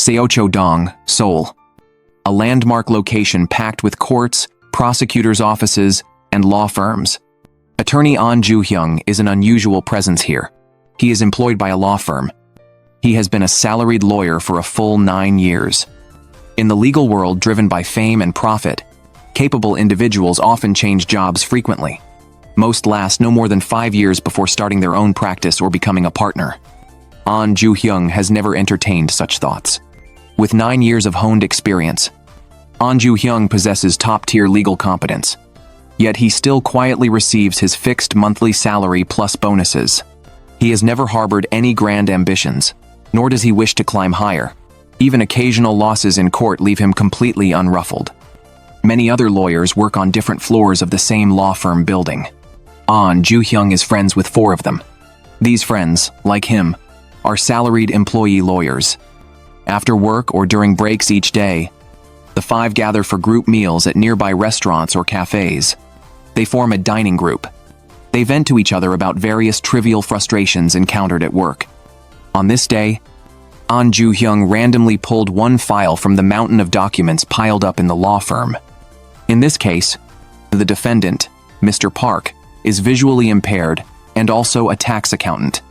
Seochodong, Seoul. A landmark location packed with courts, prosecutors' offices, and law firms. Attorney Ahn Joo-hyung is an unusual presence here. He is employed by a law firm. He has been a salaried lawyer for a full 9 years. In the legal world driven by fame and profit, capable individuals often change jobs frequently. Most last no more than 5 years before starting their own practice or becoming a partner. Ahn Joo-hyung has never entertained such thoughts. With 9 years of honed experience, Ahn Joo-hyung possesses top-tier legal competence. Yet he still quietly receives his fixed monthly salary plus bonuses. He has never harbored any grand ambitions, nor does he wish to climb higher. Even occasional losses in court leave him completely unruffled. Many other lawyers work on different floors of the same law firm building. Ahn Joo-hyung is friends with 4 of them. These friends, like him, are salaried employee lawyers. After work or during breaks each day, the 5 gather for group meals at nearby restaurants or cafes. They form a dining group. They vent to each other about various trivial frustrations encountered at work. On this day, Ahn Joo-hyung randomly pulled one file from the mountain of documents piled up in the law firm. In this case, the defendant, Mr. Park, is visually impaired and also a tax accountant.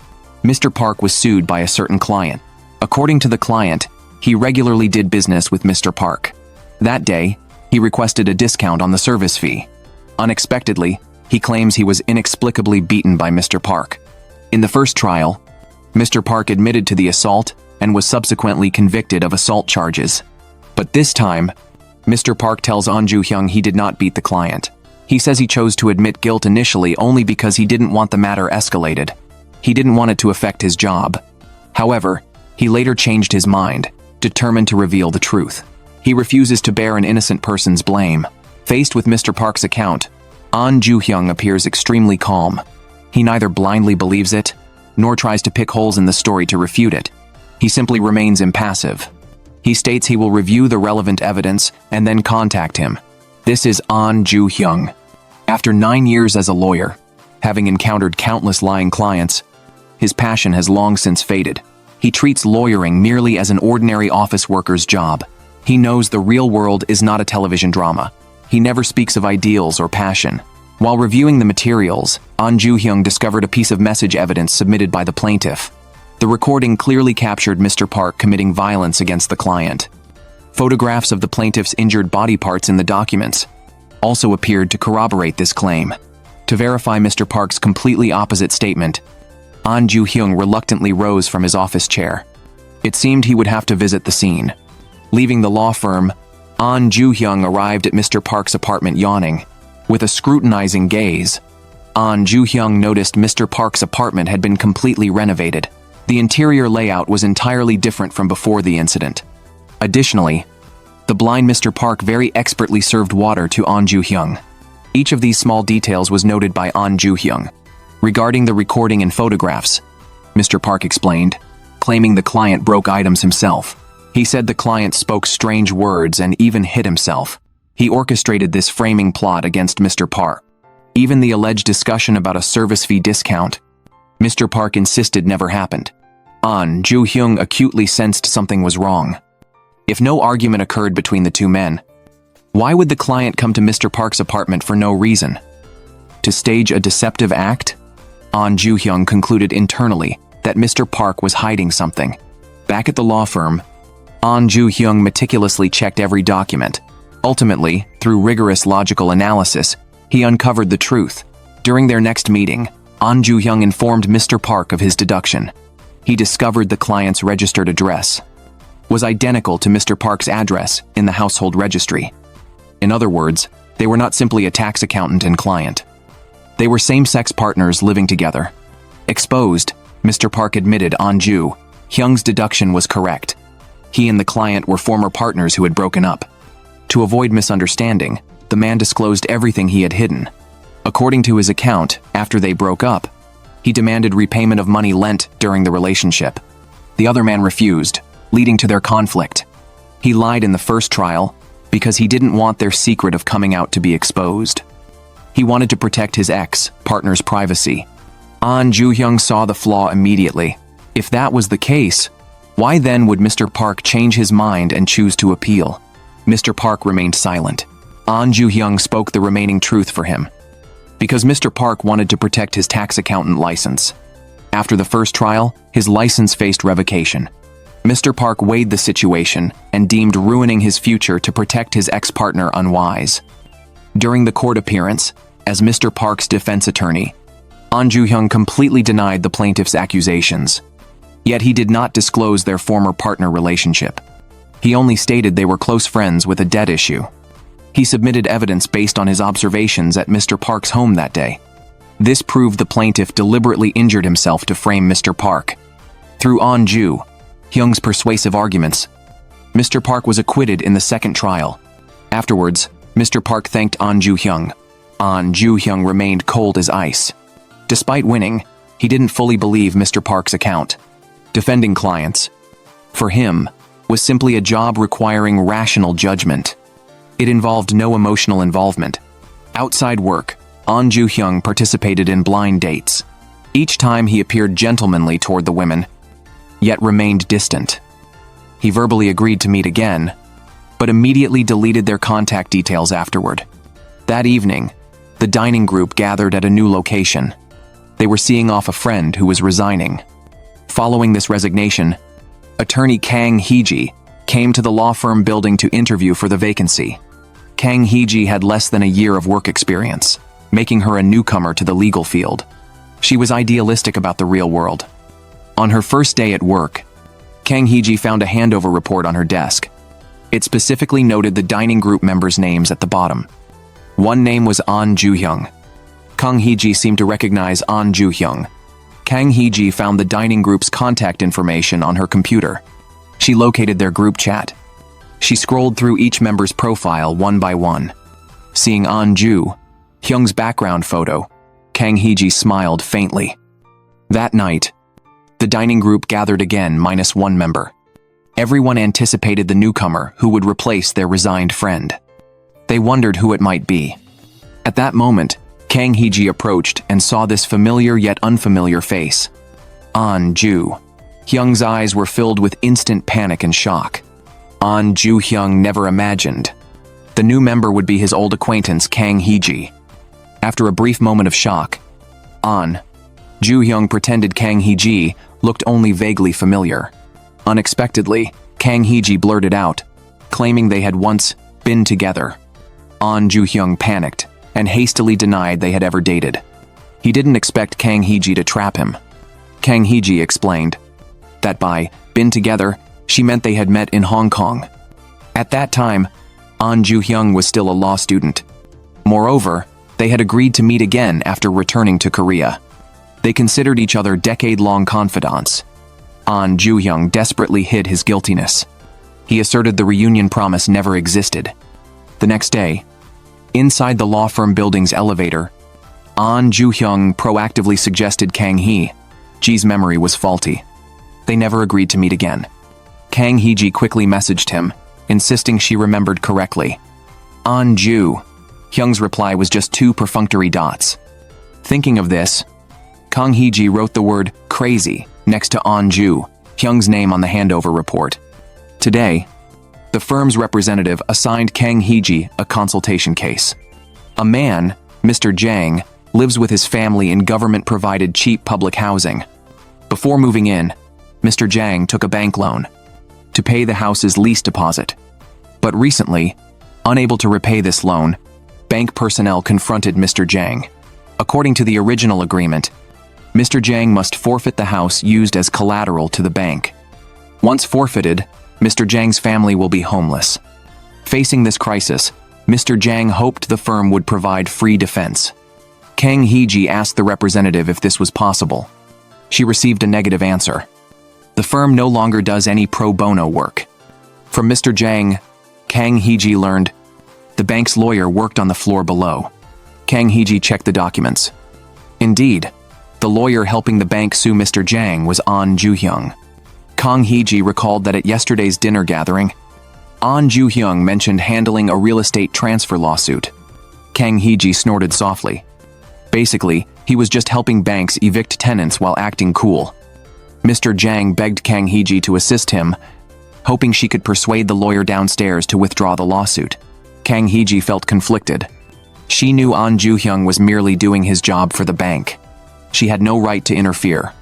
Mr. Park was sued by a certain client. According to the client, he regularly did business with Mr. Park. That day, he requested a discount on the service fee. Unexpectedly, he claims he was inexplicably beaten by Mr. Park. In the first trial, Mr. Park admitted to the assault and was subsequently convicted of assault charges. But this time, Mr. Park tells Ahn Joo-hyung he did not beat the client. He says he chose to admit guilt initially only because he didn't want the matter escalated. He didn't want it to affect his job. However, he later changed his mind, determined to reveal the truth. He refuses to bear an innocent person's blame. Faced with Mr. Park's account, Ahn Joo-hyung appears extremely calm. He neither blindly believes it, nor tries to pick holes in the story to refute it. He simply remains impassive. He states he will review the relevant evidence and then contact him. This is Ahn Joo-hyung. After 9 years as a lawyer, having encountered countless lying clients, his passion has long since faded. He treats lawyering merely as an ordinary office worker's job. He knows the real world is not a television drama. He never speaks of ideals or passion. While reviewing the materials, Ahn Joo-hyung discovered a piece of message evidence submitted by the plaintiff. The recording clearly captured Mr. Park committing violence against the client. Photographs of the plaintiff's injured body parts in the documents also appeared to corroborate this claim. To verify Mr. Park's completely opposite statement, Ahn Joo-hyung reluctantly rose from his office chair. It seemed he would have to visit the scene. Leaving the law firm, Ahn Joo-hyung arrived at Mr. Park's apartment yawning. With a scrutinizing gaze, Ahn Joo-hyung noticed Mr. Park's apartment had been completely renovated. The interior layout was entirely different from before the incident. Additionally, the blind Mr. Park very expertly served water to Ahn Joo-hyung. Each of these small details was noted by Ahn Joo-hyung. Regarding the recording and photographs, Mr. Park explained, claiming the client broke items himself. He said the client spoke strange words and even hit himself. He orchestrated this framing plot against Mr. Park. Even the alleged discussion about a service fee discount, Mr. Park insisted never happened. Ahn Joo-hyung acutely sensed something was wrong. If no argument occurred between the 2 men, why would the client come to Mr. Park's apartment for no reason? To stage a deceptive act? Ahn Joo-hyung concluded internally that Mr. Park was hiding something. Back at the law firm, Ahn Joo-hyung meticulously checked every document. Ultimately, through rigorous logical analysis, he uncovered the truth. During their next meeting, Ahn Joo-hyung informed Mr. Park of his deduction. He discovered the client's registered address was identical to Mr. Park's address in the household registry. In other words, they were not simply a tax accountant and client. They were same-sex partners living together. Exposed, Mr. Park admitted Ahn Joo-hyung's deduction was correct. He and the client were former partners who had broken up. To avoid misunderstanding, the man disclosed everything he had hidden. According to his account, after they broke up, he demanded repayment of money lent during the relationship. The other man refused, leading to their conflict. He lied in the first trial because he didn't want their secret of coming out to be exposed. He wanted to protect his ex-partner's privacy. Ahn Joo-hyung saw the flaw immediately. If that was the case, Why then would Mr. Park change his mind and choose to appeal? Mr. Park remained silent. Ahn Joo-hyung spoke the remaining truth for him. Because Mr. Park wanted to protect his tax accountant license. After the first trial, his license faced revocation. Mr. Park weighed the situation and deemed ruining his future to protect his ex-partner unwise. During the court appearance, as Mr. Park's defense attorney, Ahn Joo-hyung completely denied the plaintiff's accusations. Yet he did not disclose their former partner relationship. He only stated they were close friends with a debt issue. He submitted evidence based on his observations at Mr. Park's home that day. This proved the plaintiff deliberately injured himself to frame Mr. Park. Through Ahn Joo-hyung's persuasive arguments, Mr. Park was acquitted in the second trial. Afterwards, Mr. Park thanked Ahn Joo-hyung. Ahn Joo-hyung remained cold as ice. Despite winning, he didn't fully believe Mr. Park's account. Defending clients, for him, was simply a job requiring rational judgment. It involved no emotional involvement. Outside work, Ahn Joo-hyung participated in blind dates. Each time he appeared gentlemanly toward the women, yet remained distant. He verbally agreed to meet again, but immediately deleted their contact details afterward. That evening, the dining group gathered at a new location. They were seeing off a friend who was resigning. Following this resignation, attorney Kang Hee-ji came to the law firm building to interview for the vacancy. Kang Hee-ji had less than a year of work experience, making her a newcomer to the legal field. She was idealistic about the real world. On her first day at work, Kang Hee-ji found a handover report on her desk. It specifically noted the dining group members' names at the bottom. One name was Ahn Joo-hyung. Kang Hee-ji seemed to recognize Ahn Joo-hyung. Kang Hee-ji found the dining group's contact information on her computer. She located their group chat. She scrolled through each member's profile one by one. Seeing Ahn Joo-hyung's background photo, Kang Hee-ji smiled faintly. That night, the dining group gathered again minus one member. Everyone anticipated the newcomer who would replace their resigned friend. They wondered who it might be. At that moment, Kang Hee-ji approached and saw this familiar yet unfamiliar face. Ahn Joo-hyung's eyes were filled with instant panic and shock. Ahn Joo-hyung never imagined the new member would be his old acquaintance Kang Hee-ji. After a brief moment of shock, Ahn Joo-hyung pretended Kang Hee-ji looked only vaguely familiar. Unexpectedly, Kang Hee-ji blurted out, claiming they had once been together. Ahn Joo-hyung panicked and hastily denied they had ever dated. He didn't expect Kang Hee-ji to trap him. Kang Hee-ji explained that by been together, she meant they had met in Hong Kong. At that time, Ahn Joo-hyung was still a law student. Moreover, they had agreed to meet again after returning to Korea. They considered each other decade-long confidants. Ahn Joo-hyung desperately hid his guiltiness. He asserted the reunion promise never existed. The next day, inside the law firm building's elevator, Ahn Joo-hyung proactively suggested Kang Hee-ji's memory was faulty. They never agreed to meet again. Kang Hee-ji quickly messaged him, insisting she remembered correctly. Ahn Joo-hyung's reply was just 2 perfunctory dots. Thinking of this, Kang Hee-ji wrote the word crazy next to Ahn Joo-hyung's name on the handover report. Today, the firm's representative assigned Kang Hee-ji a consultation case. A man, Mr. Jang, lives with his family in government-provided cheap public housing. Before moving in, Mr. Jang took a bank loan to pay the house's lease deposit. But recently, unable to repay this loan, bank personnel confronted Mr. Jang. According to the original agreement, Mr. Jang must forfeit the house used as collateral to the bank. Once forfeited, Mr. Jang's family will be homeless. Facing this crisis, Mr. Jang hoped the firm would provide free defense. Kang Hee-ji asked the representative if this was possible. She received a negative answer. The firm no longer does any pro bono work. From Mr. Jang, Kang Hee-ji learned the bank's lawyer worked on the floor below. Kang Hee-ji checked the documents. Indeed, the lawyer helping the bank sue Mr. Jang was Ahn Joo-hyung. Kang Hee-ji recalled that at yesterday's dinner gathering, Ahn Joo-hyung mentioned handling a real estate transfer lawsuit. Kang Hee-ji snorted softly. Basically, he was just helping banks evict tenants while acting cool. Mr. Jang begged Kang Hee-ji to assist him, hoping she could persuade the lawyer downstairs to withdraw the lawsuit. Kang Hee-ji felt conflicted. She knew Ahn Joo-hyung was merely doing his job for the bank. She had no right to interfere.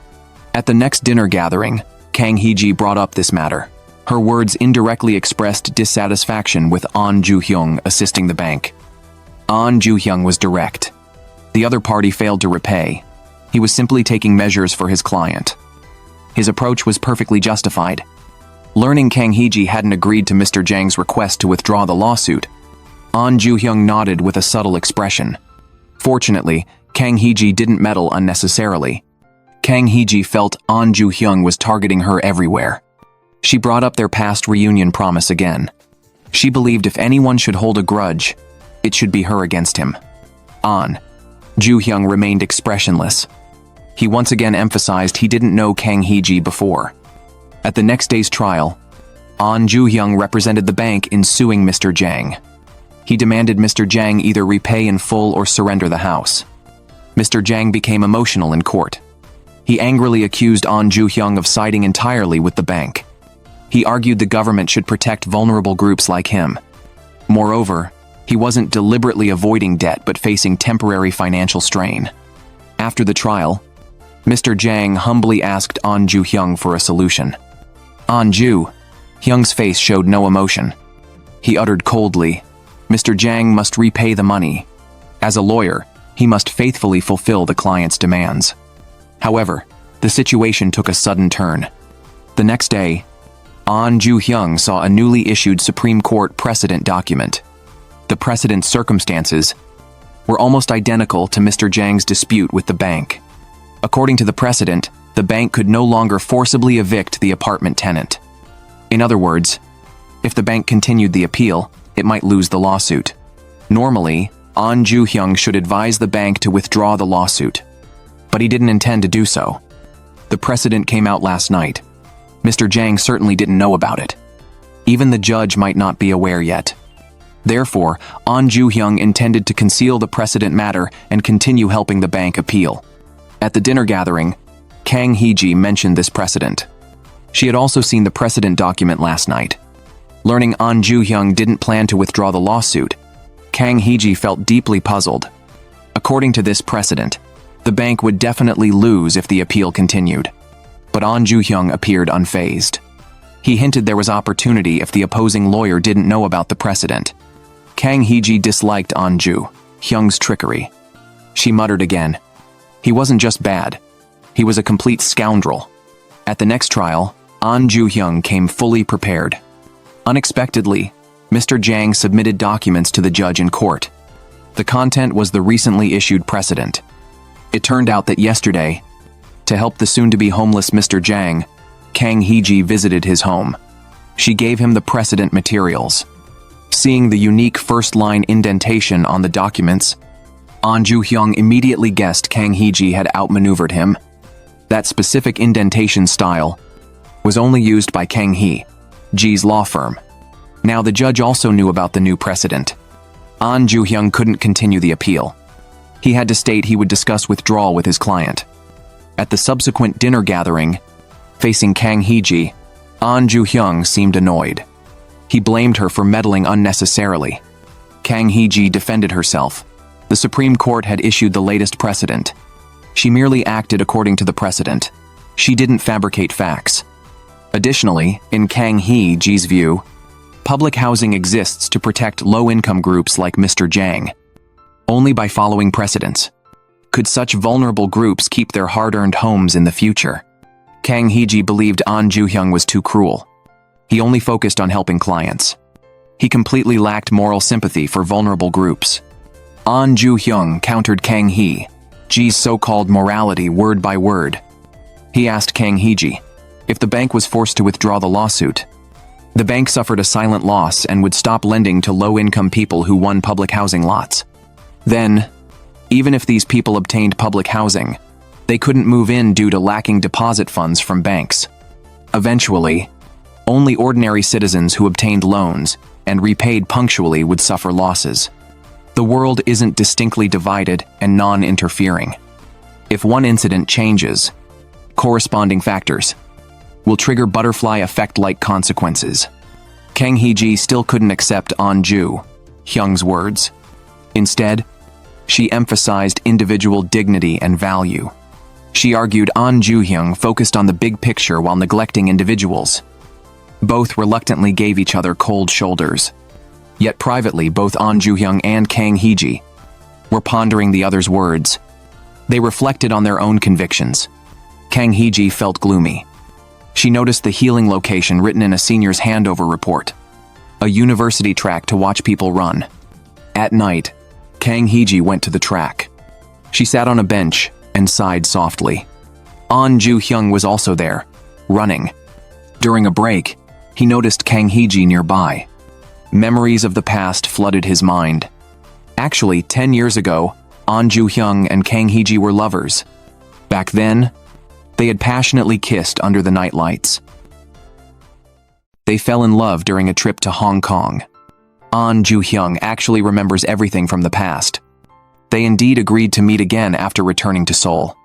At the next dinner gathering, Kang Hee-ji brought up this matter. Her words indirectly expressed dissatisfaction with Ahn Joo-hyung assisting the bank. Ahn Joo-hyung was direct. The other party failed to repay. He was simply taking measures for his client. His approach was perfectly justified. Learning Kang Hee-ji hadn't agreed to Mr. Jang's request to withdraw the lawsuit, Ahn Joo-hyung nodded with a subtle expression. Fortunately, Kang Hee-ji didn't meddle unnecessarily. Kang Hee-ji felt Ahn Joo-hyung was targeting her everywhere. She brought up their past reunion promise again. She believed if anyone should hold a grudge, it should be her against him. Ahn Joo-hyung remained expressionless. He once again emphasized he didn't know Kang Hee-ji before. At the next day's trial, Ahn Joo-hyung represented the bank in suing Mr. Jang. He demanded Mr. Jang either repay in full or surrender the house. Mr. Jang became emotional in court. He angrily accused Ahn Joo-hyung of siding entirely with the bank. He argued the government should protect vulnerable groups like him. Moreover, he wasn't deliberately avoiding debt but facing temporary financial strain. After the trial, Mr. Jang humbly asked Ahn Joo-hyung for a solution. Ahn Joo-hyung's face showed no emotion. He uttered coldly, "Mr. Jang must repay the money. As a lawyer, he must faithfully fulfill the client's demands." However, the situation took a sudden turn. The next day, Ahn Joo-hyung saw a newly issued Supreme Court precedent document. The precedent's circumstances were almost identical to Mr. Jang's dispute with the bank. According to the precedent, the bank could no longer forcibly evict the apartment tenant. In other words, if the bank continued the appeal, it might lose the lawsuit. Normally, Ahn Joo-hyung should advise the bank to withdraw the lawsuit, but he didn't intend to do so. The precedent came out last night. Mr. Jang certainly didn't know about it. Even the judge might not be aware yet. Therefore, Ahn Joo-hyung intended to conceal the precedent matter and continue helping the bank appeal. At the dinner gathering, Kang Hee-ji mentioned this precedent. She had also seen the precedent document last night. Learning Ahn Joo-hyung didn't plan to withdraw the lawsuit, Kang Hee-ji felt deeply puzzled. According to this precedent, the bank would definitely lose if the appeal continued. But Ahn Joo-hyung appeared unfazed. He hinted there was opportunity if the opposing lawyer didn't know about the precedent. Kang Hee-ji disliked Ahn Joo-hyung's trickery. She muttered again, "He wasn't just bad. He was a complete scoundrel." At the next trial, Ahn Joo-hyung came fully prepared. Unexpectedly, Mr. Jang submitted documents to the judge in court. The content was the recently issued precedent. It turned out that yesterday, to help the soon-to-be homeless Mr. Jang, Kang Hee-ji visited his home. She gave him the precedent materials. Seeing the unique first-line indentation on the documents, Ahn Joo-hyung immediately guessed Kang Hee-ji had outmaneuvered him. That specific indentation style was only used by Kang Hee-ji's law firm. Now the judge also knew about the new precedent. Ahn Joo-hyung couldn't continue the appeal. He had to state he would discuss withdrawal with his client. At the subsequent dinner gathering, facing Kang Hee-ji, Ahn Joo-hyung seemed annoyed. He blamed her for meddling unnecessarily. Kang Hee-ji defended herself. The Supreme Court had issued the latest precedent. She merely acted according to the precedent. She didn't fabricate facts. Additionally, in Kang Hee-ji's view, public housing exists to protect low-income groups like Mr. Jang. Only by following precedents could such vulnerable groups keep their hard-earned homes in the future. Kang Hee-ji believed Ahn Joo-hyung was too cruel. He only focused on helping clients. He completely lacked moral sympathy for vulnerable groups. Ahn Joo-hyung countered Kang Hee-ji's so-called morality word by word. He asked Kang Hee-ji if the bank was forced to withdraw the lawsuit. The bank suffered a silent loss and would stop lending to low-income people who won public housing lots. Then, even if these people obtained public housing, they couldn't move in due to lacking deposit funds from banks. Eventually, only ordinary citizens who obtained loans and repaid punctually would suffer losses. The world isn't distinctly divided and non-interfering. If one incident changes, corresponding factors will trigger butterfly effect-like consequences. Kang Hee-ji still couldn't accept Ahn Joo-hyung's words. Instead, she emphasized individual dignity and value. She argued Ahn Joo-hyung focused on the big picture while neglecting individuals. Both reluctantly gave each other cold shoulders. Yet privately, both Ahn Joo-hyung and Kang Hee-ji were pondering the other's words. They reflected on their own convictions. Kang Hee-ji felt gloomy. She noticed the healing location written in a senior's handover report. A university track to watch people run. At night, Kang Hee-ji went to the track. She sat on a bench and sighed softly. Ahn Joo-hyung was also there, running. During a break, he noticed Kang Hee-ji nearby. Memories of the past flooded his mind. Actually, 10 years ago, Ahn Joo-hyung and Kang Hee-ji were lovers. Back then, they had passionately kissed under the night lights. They fell in love during a trip to Hong Kong. Ahn Joo-hyung actually remembers everything from the past. They indeed agreed to meet again after returning to Seoul.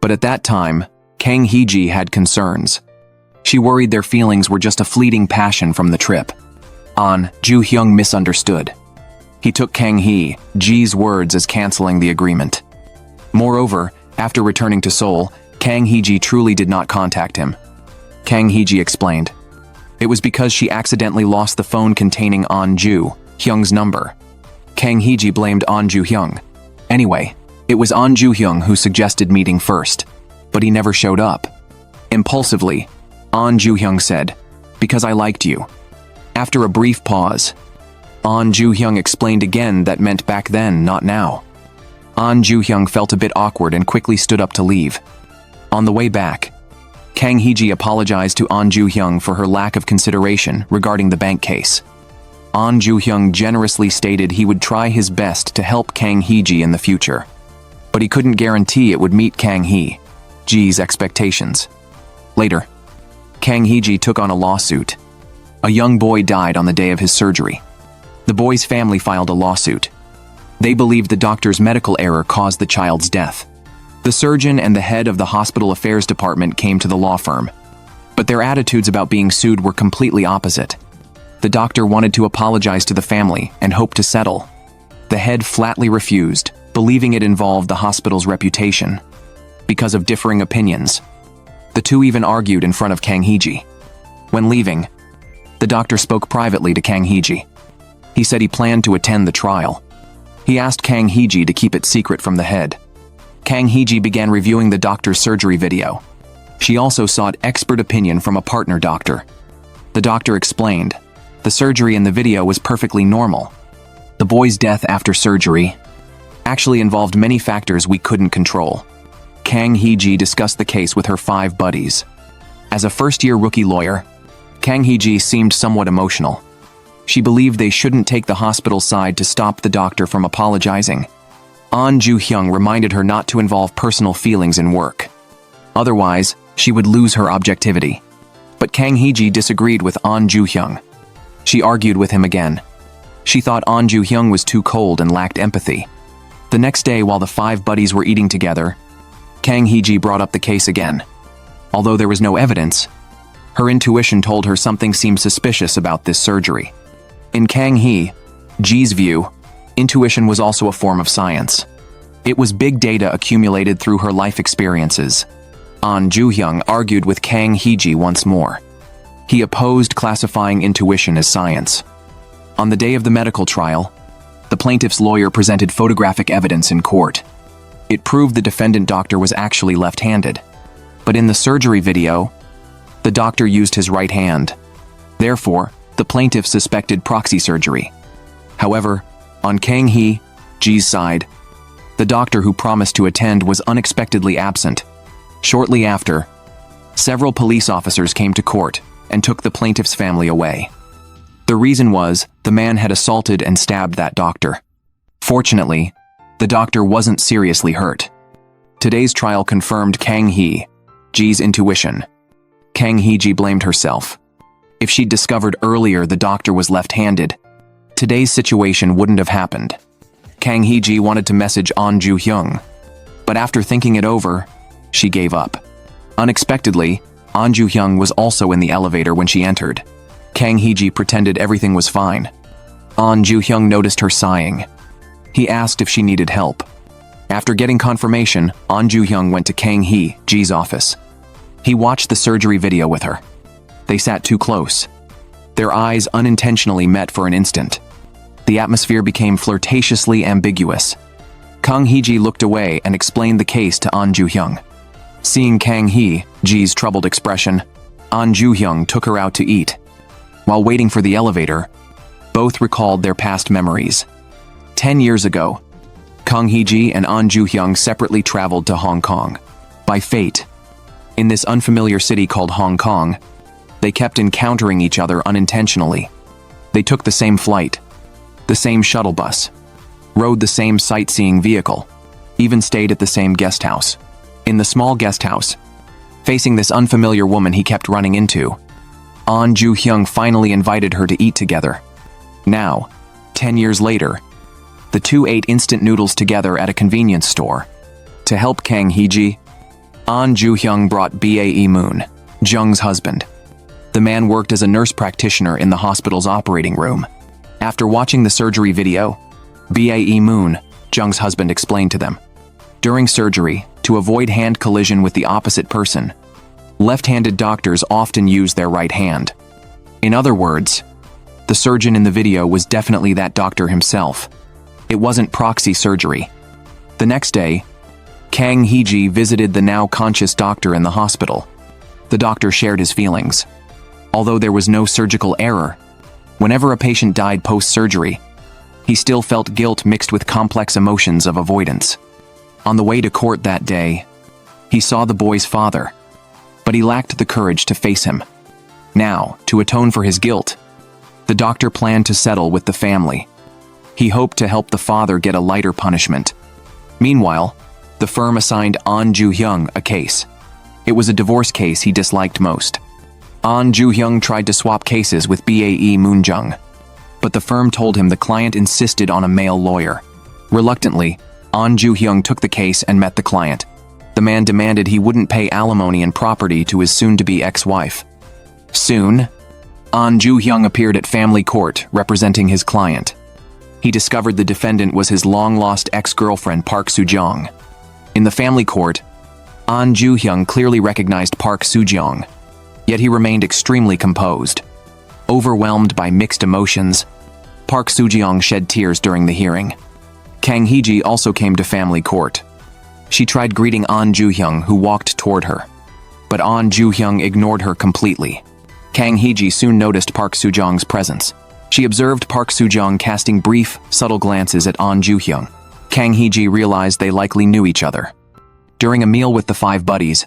But at that time, Kang Hee-ji had concerns. She worried their feelings were just a fleeting passion from the trip. Ahn Joo-hyung misunderstood. He took Kang Hee-ji's words as canceling the agreement. Moreover, after returning to Seoul, Kang Hee-ji truly did not contact him. Kang Hee-ji explained. It was because she accidentally lost the phone containing Ahn Joo-hyung's number. Kang Hee-ji blamed Ahn Joo-hyung. Anyway, it was Ahn Joo-hyung who suggested meeting first, but he never showed up. Impulsively, Ahn Joo-hyung said, "Because I liked you." After a brief pause, Ahn Joo-hyung explained again that meant back then, not now. Ahn Joo-hyung felt a bit awkward and quickly stood up to leave. On the way back, Kang Hee-ji apologized to Ahn Joo-hyung for her lack of consideration regarding the bank case. Ahn Joo-hyung generously stated he would try his best to help Kang Hee-ji in the future, but he couldn't guarantee it would meet Kang Hee-ji's expectations. Later, Kang Hee-ji took on a lawsuit. A young boy died on the day of his surgery. The boy's family filed a lawsuit. They believed the doctor's medical error caused the child's death. The surgeon and the head of the hospital affairs department came to the law firm, but their attitudes about being sued were completely opposite. The doctor wanted to apologize to the family and hoped to settle. The head flatly refused, believing it involved the hospital's reputation. Because of differing opinions, the two even argued in front of Kang Hee-ji. When leaving, the doctor spoke privately to Kang Hee-ji. He said he planned to attend the trial. He asked Kang Hee-ji to keep it secret from the head. Kang Hee-ji began reviewing the doctor's surgery video. She also sought expert opinion from a partner doctor. The doctor explained, the surgery in the video was perfectly normal. The boy's death after surgery actually involved many factors we couldn't control. Kang Hee-ji discussed the case with her 5 buddies. As a first-year rookie lawyer, Kang Hee-ji seemed somewhat emotional. She believed they shouldn't take the hospital's side to stop the doctor from apologizing. Ahn Joo-hyung reminded her not to involve personal feelings in work. Otherwise, she would lose her objectivity. But Kang Hee-ji disagreed with Ahn Joo-hyung. She argued with him again. She thought Ahn Joo-hyung was too cold and lacked empathy. The next day, while the 5 buddies were eating together, Kang Hee-ji brought up the case again. Although there was no evidence, her intuition told her something seemed suspicious about this surgery. In Kang Hee-ji's view, intuition was also a form of science. It was big data accumulated through her life experiences. Ahn Joo-hyung argued with Kang Hee-ji once more. He opposed classifying intuition as science. On the day of the medical trial, the plaintiff's lawyer presented photographic evidence in court. It proved the defendant doctor was actually left-handed. But in the surgery video, the doctor used his right hand. Therefore, the plaintiff suspected proxy surgery. However, on Kang Hee-ji's side, the doctor who promised to attend was unexpectedly absent. Shortly after, several police officers came to court and took the plaintiff's family away. The reason was the man had assaulted and stabbed that doctor. Fortunately, the doctor wasn't seriously hurt. Today's trial confirmed Kang Hee-ji's intuition. Kang Hee-ji blamed herself. If she'd discovered earlier the doctor was left-handed, today's situation wouldn't have happened. Kang Hee-ji wanted to message Ahn Joo-hyung, but after thinking it over, she gave up. Unexpectedly, Ahn Joo-hyung was also in the elevator when she entered. Kang Hee-ji pretended everything was fine. Ahn Joo-hyung noticed her sighing. He asked if she needed help. After getting confirmation, Ahn Joo-hyung went to Kang Hee-ji's office. He watched the surgery video with her. They sat too close. Their eyes unintentionally met for an instant. The atmosphere became flirtatiously ambiguous. Kang Hee-ji looked away and explained the case to Ahn Joo-hyung. Seeing Kang Hee-ji's troubled expression, Ahn Joo-hyung took her out to eat. While waiting for the elevator, both recalled their past memories. 10 years ago, Kang Hee-ji and Ahn Joo-hyung separately traveled to Hong Kong. By fate, in this unfamiliar city called Hong Kong, they kept encountering each other unintentionally. They took the same flight, the same shuttle bus, rode the same sightseeing vehicle, even stayed at the same guest house. In the small guest house, facing this unfamiliar woman he kept running into, Ahn Joo-hyung finally invited her to eat together. Now, 10 years later, the two ate instant noodles together at a convenience store. To help Kang Hee-ji, Ahn Joo-hyung brought Bae Moon-jung's husband. The man worked as a nurse practitioner in the hospital's operating room. After watching the surgery video, Bae Moon-jung's husband explained to them. During surgery, to avoid hand collision with the opposite person, left-handed doctors often use their right hand. In other words, the surgeon in the video was definitely that doctor himself. It wasn't proxy surgery. The next day, Kang Hee-ji visited the now conscious doctor in the hospital. The doctor shared his feelings. Although there was no surgical error, whenever a patient died post-surgery, he still felt guilt mixed with complex emotions of avoidance. On the way to court that day, he saw the boy's father, but he lacked the courage to face him. Now, to atone for his guilt, the doctor planned to settle with the family. He hoped to help the father get a lighter punishment. Meanwhile, the firm assigned Ahn Joo-hyung a case. It was a divorce case he disliked most. Ahn Joo-hyung tried to swap cases with Bae Moon-jung, but the firm told him the client insisted on a male lawyer. Reluctantly, Ahn Joo-hyung took the case and met the client. The man demanded he wouldn't pay alimony and property to his soon-to-be ex-wife. Soon, Ahn Joo-hyung appeared at family court representing his client. He discovered the defendant was his long-lost ex-girlfriend Park Soo-jong. In the family court, Ahn Joo-hyung clearly recognized Park Soo-jong, yet he remained extremely composed. Overwhelmed by mixed emotions, Park Soo-jong shed tears during the hearing. Kang Hee-ji also came to family court. She tried greeting Ahn Joo-hyung, who walked toward her, but Ahn Joo-hyung ignored her completely. Kang Hee-ji soon noticed Park Soo-jong's presence. She observed Park Soo-jong casting brief, subtle glances at Ahn Joo-hyung. Kang Hee-ji realized they likely knew each other. During a meal with the five buddies,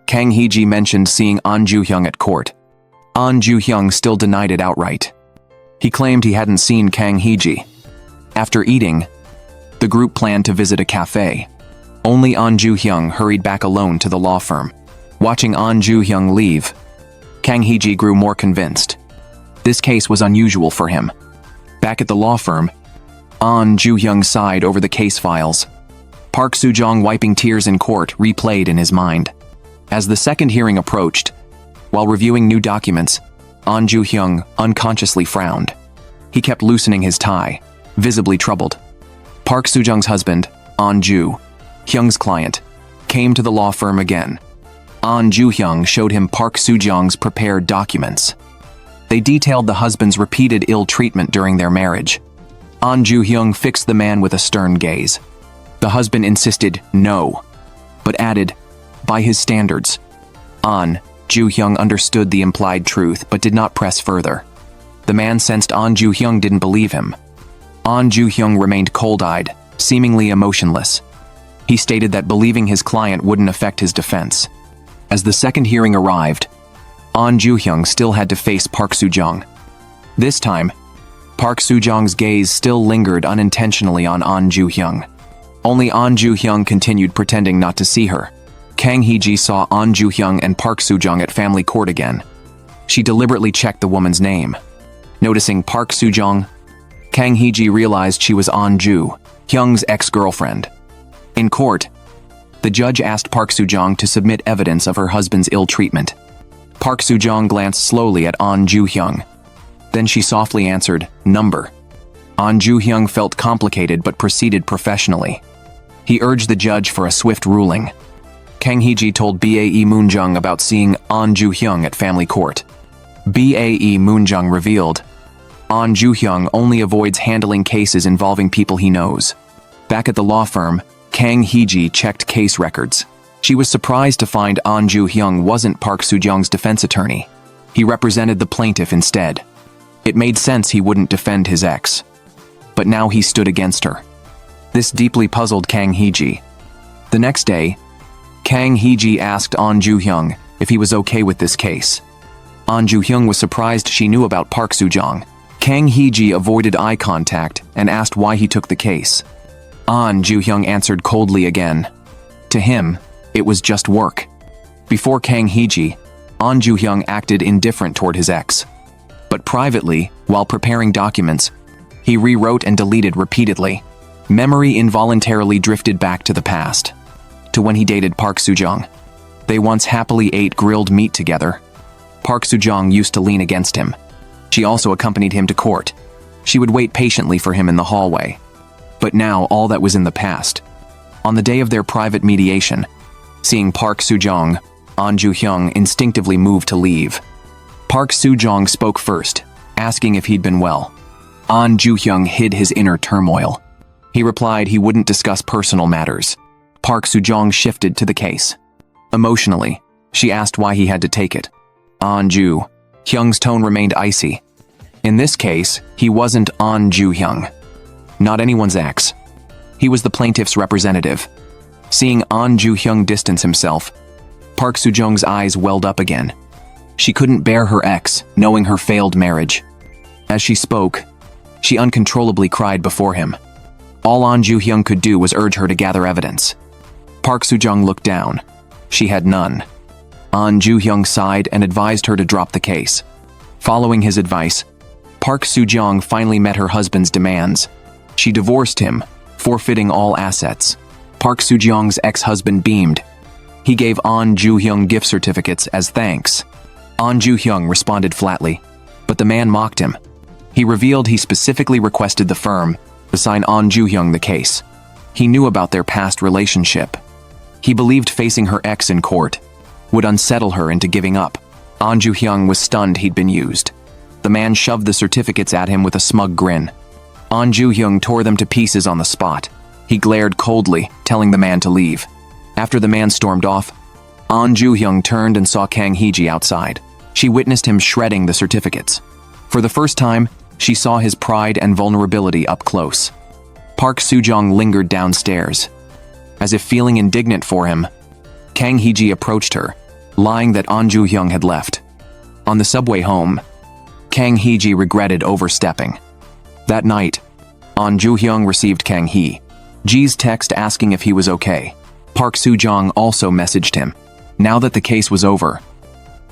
Kang Hee-ji mentioned seeing Ahn Joo-hyung at court. Ahn Joo-hyung still denied it outright. He claimed he hadn't seen Kang Hee-ji. After eating, the group planned to visit a cafe. Only Ahn Joo-hyung hurried back alone to the law firm. Watching Ahn Joo-hyung leave, Kang Hee-ji grew more convinced. This case was unusual for him. Back at the law firm, Ahn Joo-hyung sighed over the case files. Park Soo-jong wiping tears in court replayed in his mind. As the second hearing approached, while reviewing new documents, Ahn Joo-hyung unconsciously frowned. He kept loosening his tie, visibly troubled. Park Soo-jong's husband, Ahn Joo-hyung's client, came to the law firm again. Ahn Joo-hyung showed him Park Soo-jong's prepared documents. They detailed the husband's repeated ill treatment during their marriage. Ahn Joo-hyung fixed the man with a stern gaze. The husband insisted no, but added, by his standards. Ahn Joo-hyung understood the implied truth but did not press further. The man sensed Ahn Joo-hyung didn't believe him. Ahn Joo-hyung remained cold-eyed, seemingly emotionless. He stated that believing his client wouldn't affect his defense. As the second hearing arrived, Ahn Joo-hyung still had to face Park Soo-jong. This time, Park Soo-jong's gaze still lingered unintentionally on Ahn Joo-hyung. Only Ahn Joo-hyung continued pretending not to see her. Kang Hee-ji saw Ahn Joo-hyung and Park Soo-jong at family court again. She deliberately checked the woman's name. Noticing Park Soo-jong, Kang Hee-ji realized she was Ahn Joo-hyung's ex-girlfriend. In court, The judge asked Park Soo-jong to submit evidence of her husband's ill treatment. Park Soo-jong glanced slowly at Ahn Joo-hyung. Then she softly answered, "Number." Ahn Joo-hyung felt complicated but proceeded professionally. He urged the judge for a swift ruling. Kang Hee-ji told Bae Moon-jung about seeing Ahn Joo-hyung at family court. Bae Moon-jung revealed, Ahn Joo-hyung only avoids handling cases involving people he knows. Back at the law firm, Kang Hee-ji checked case records. She was surprised to find Ahn Joo-hyung wasn't Park Soo-jong's defense attorney. He represented the plaintiff instead. It made sense he wouldn't defend his ex. But now he stood against her. This deeply puzzled Kang Hee-ji. The next day, Kang Hee-ji asked Ahn Joo-hyung if he was okay with this case. Ahn Joo-hyung was surprised she knew about Park Soo-jong. Kang Hee-ji avoided eye contact and asked why he took the case. Ahn Joo-hyung answered coldly again. To him, it was just work. Before Kang Hee-ji, Ahn Joo-hyung acted indifferent toward his ex. But privately, while preparing documents, he rewrote and deleted repeatedly. Memory involuntarily drifted back to the past, to when he dated Park Soo-jong. They once happily ate grilled meat together. Park Soo-jong used to lean against him. She also accompanied him to court. She would wait patiently for him in the hallway. But now all that was in the past. On the day of their private mediation, seeing Park Soo-jong, Ahn Joo-hyung instinctively moved to leave. Park Soo-jong spoke first, asking if he'd been well. Ahn Joo-hyung hid his inner turmoil. He replied he wouldn't discuss personal matters. Park Soo-jong shifted to the case. Emotionally, she asked why he had to take it. Ahn Joo-hyung's tone remained icy. In this case, he wasn't Ahn Joo-hyung. Not anyone's ex. He was the plaintiff's representative. Seeing Ahn Joo-hyung distance himself, Park Soo-jong's eyes welled up again. She couldn't bear her ex, knowing her failed marriage. As she spoke, she uncontrollably cried before him. All Ahn Joo-hyung could do was urge her to gather evidence. Park Soo-jong looked down. She had none. Ahn Joo-hyung sighed and advised her to drop the case. Following his advice, Park Soo-jong finally met her husband's demands. She divorced him, forfeiting all assets. Park Soo-jong's ex-husband beamed. He gave Ahn Joo-hyung gift certificates as thanks. Ahn Joo-hyung responded flatly, but the man mocked him. He revealed he specifically requested the firm assign Ahn Joo-hyung the case. He knew about their past relationship. He believed facing her ex in court would unsettle her into giving up. Ahn Joo-hyung was stunned he'd been used. The man shoved the certificates at him with a smug grin. Ahn Joo-hyung tore them to pieces on the spot. He glared coldly, telling the man to leave. After the man stormed off, Ahn Joo-hyung turned and saw Kang Hee-ji outside. She witnessed him shredding the certificates. For the first time, she saw his pride and vulnerability up close. Park Soo-jong lingered downstairs. As if feeling indignant for him, Kang Hee-ji approached her, lying that Ahn Joo-hyung had left. On the subway home, Kang Hee-ji regretted overstepping. That night, Ahn Joo-hyung received Kang Hee-ji's text asking if he was okay. Park Soo-jong also messaged him. Now that the case was over,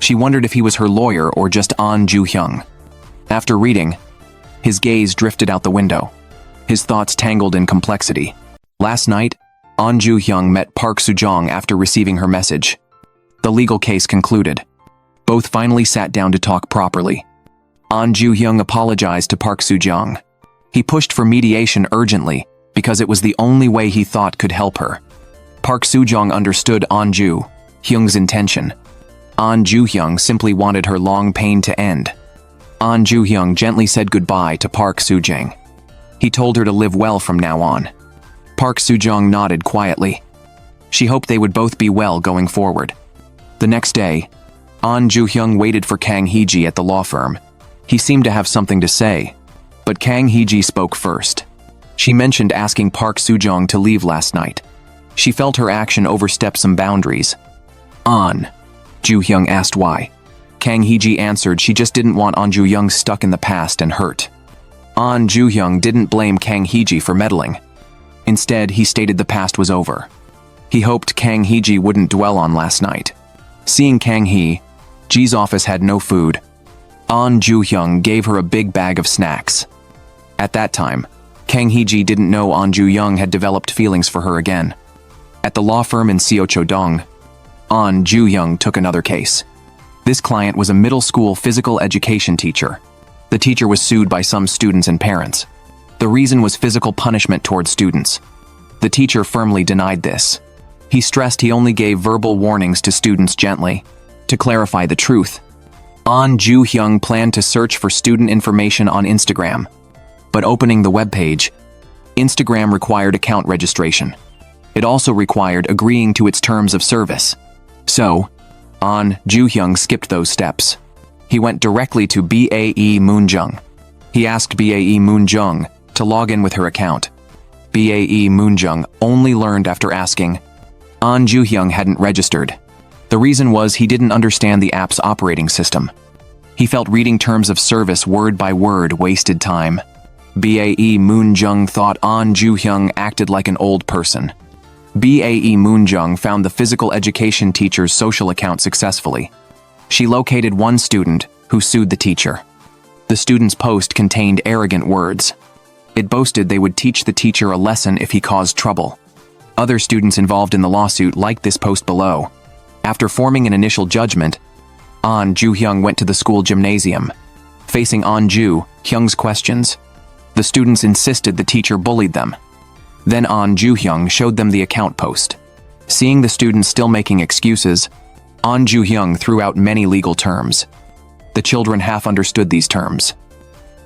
she wondered if he was her lawyer or just Ahn Joo-hyung. After reading, his gaze drifted out the window. His thoughts tangled in complexity. Last night, Ahn Joo-hyung met Park Soo-jong after receiving her message. The legal case concluded. Both finally sat down to talk properly. Ahn Joo-hyung apologized to Park Soo-jong. He pushed for mediation urgently because it was the only way he thought could help her. Park Soo-jong understood Ahn Joo-hyung's intention. Ahn Joo-hyung simply wanted her long pain to end. Ahn Joo-hyung gently said goodbye to Park Soo-jong. He told her to live well from now on. Park Soo-jong nodded quietly. She hoped they would both be well going forward. The next day, Ahn Joo-hyung waited for Kang Hee-ji at the law firm. He seemed to have something to say, but Kang Hee-ji spoke first. She mentioned asking Park Soo-jong to leave last night. She felt her action overstepped some boundaries. Ahn Joo-hyung asked why. Kang Hee-ji answered she just didn't want Ahn Joo-hyung stuck in the past and hurt. Ahn Joo-hyung didn't blame Kang Hee-ji for meddling. Instead, he stated the past was over. He hoped Kang Hee-ji wouldn't dwell on last night. Seeing Kang Hee-ji's office had no food, Ahn Joo-hyung gave her a big bag of snacks. At that time, Kang Hee-ji didn't know Ahn Joo-hyung had developed feelings for her again. At the law firm in Seochodong, Ahn Joo-hyung took another case. This client was a middle school physical education teacher. The teacher was sued by some students and parents. The reason was physical punishment towards students. The teacher firmly denied this. He stressed he only gave verbal warnings to students gently. To clarify the truth, Ahn Joo-hyung planned to search for student information on Instagram. But opening the webpage, Instagram required account registration. It also required agreeing to its terms of service. So, Ahn Joo-hyung skipped those steps. He went directly to Bae Moon-jung. He asked Bae Moon-jung to log in with her account. Bae Moon-jung only learned after asking. Ahn Joo-hyung hadn't registered. The reason was he didn't understand the app's operating system. He felt reading terms of service word by word wasted time. Bae Moon-jung thought Ahn Joo-hyung acted like an old person. Bae Moon-jung found the physical education teacher's social account successfully. She located one student who sued the teacher. The student's post contained arrogant words. It boasted they would teach the teacher a lesson if he caused trouble. Other students involved in the lawsuit liked this post below. After forming an initial judgment, Ahn Joo-hyung went to the school gymnasium. Facing Ahn Joo-hyung's questions, the students insisted the teacher bullied them. Then Ahn Joo-hyung showed them the account post. Seeing the students still making excuses, Ahn Joo-hyung threw out many legal terms. The children half understood these terms.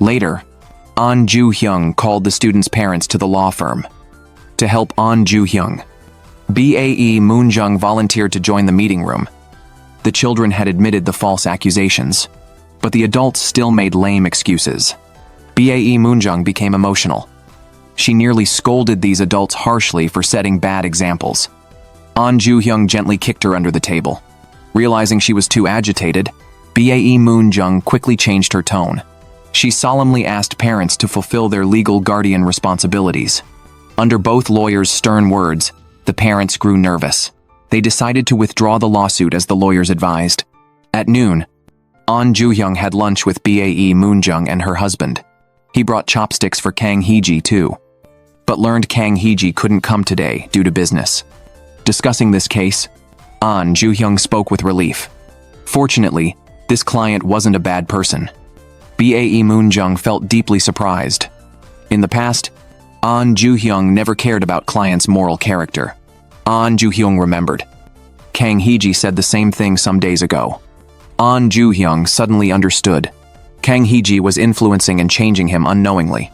Later, Ahn Joo-hyung called the students' parents to the law firm. To help Ahn Joo-hyung, Bae Moon-jung volunteered to join the meeting room. The children had admitted the false accusations, but the adults still made lame excuses. Bae Moon-jung became emotional. She nearly scolded these adults harshly for setting bad examples. Ahn Joo-hyung gently kicked her under the table. Realizing she was too agitated, Bae Moon-jung quickly changed her tone. She solemnly asked parents to fulfill their legal guardian responsibilities. Under both lawyers' stern words, the parents grew nervous. They decided to withdraw the lawsuit as the lawyers advised. At noon, Ahn Joo-hyung had lunch with Bae Moon-jung and her husband. He brought chopsticks for Kang Hee-ji too, but learned Kang Hee-ji couldn't come today due to business. Discussing this case, Ahn Joo-hyung spoke with relief. Fortunately, this client wasn't a bad person. Bae Moon-jung felt deeply surprised. In the past, Ahn Joo-hyung never cared about clients' moral character. Ahn Joo-hyung remembered. Kang Hee-ji said the same thing some days ago. Ahn Joo-hyung suddenly understood. Kang Hee-ji was influencing and changing him unknowingly.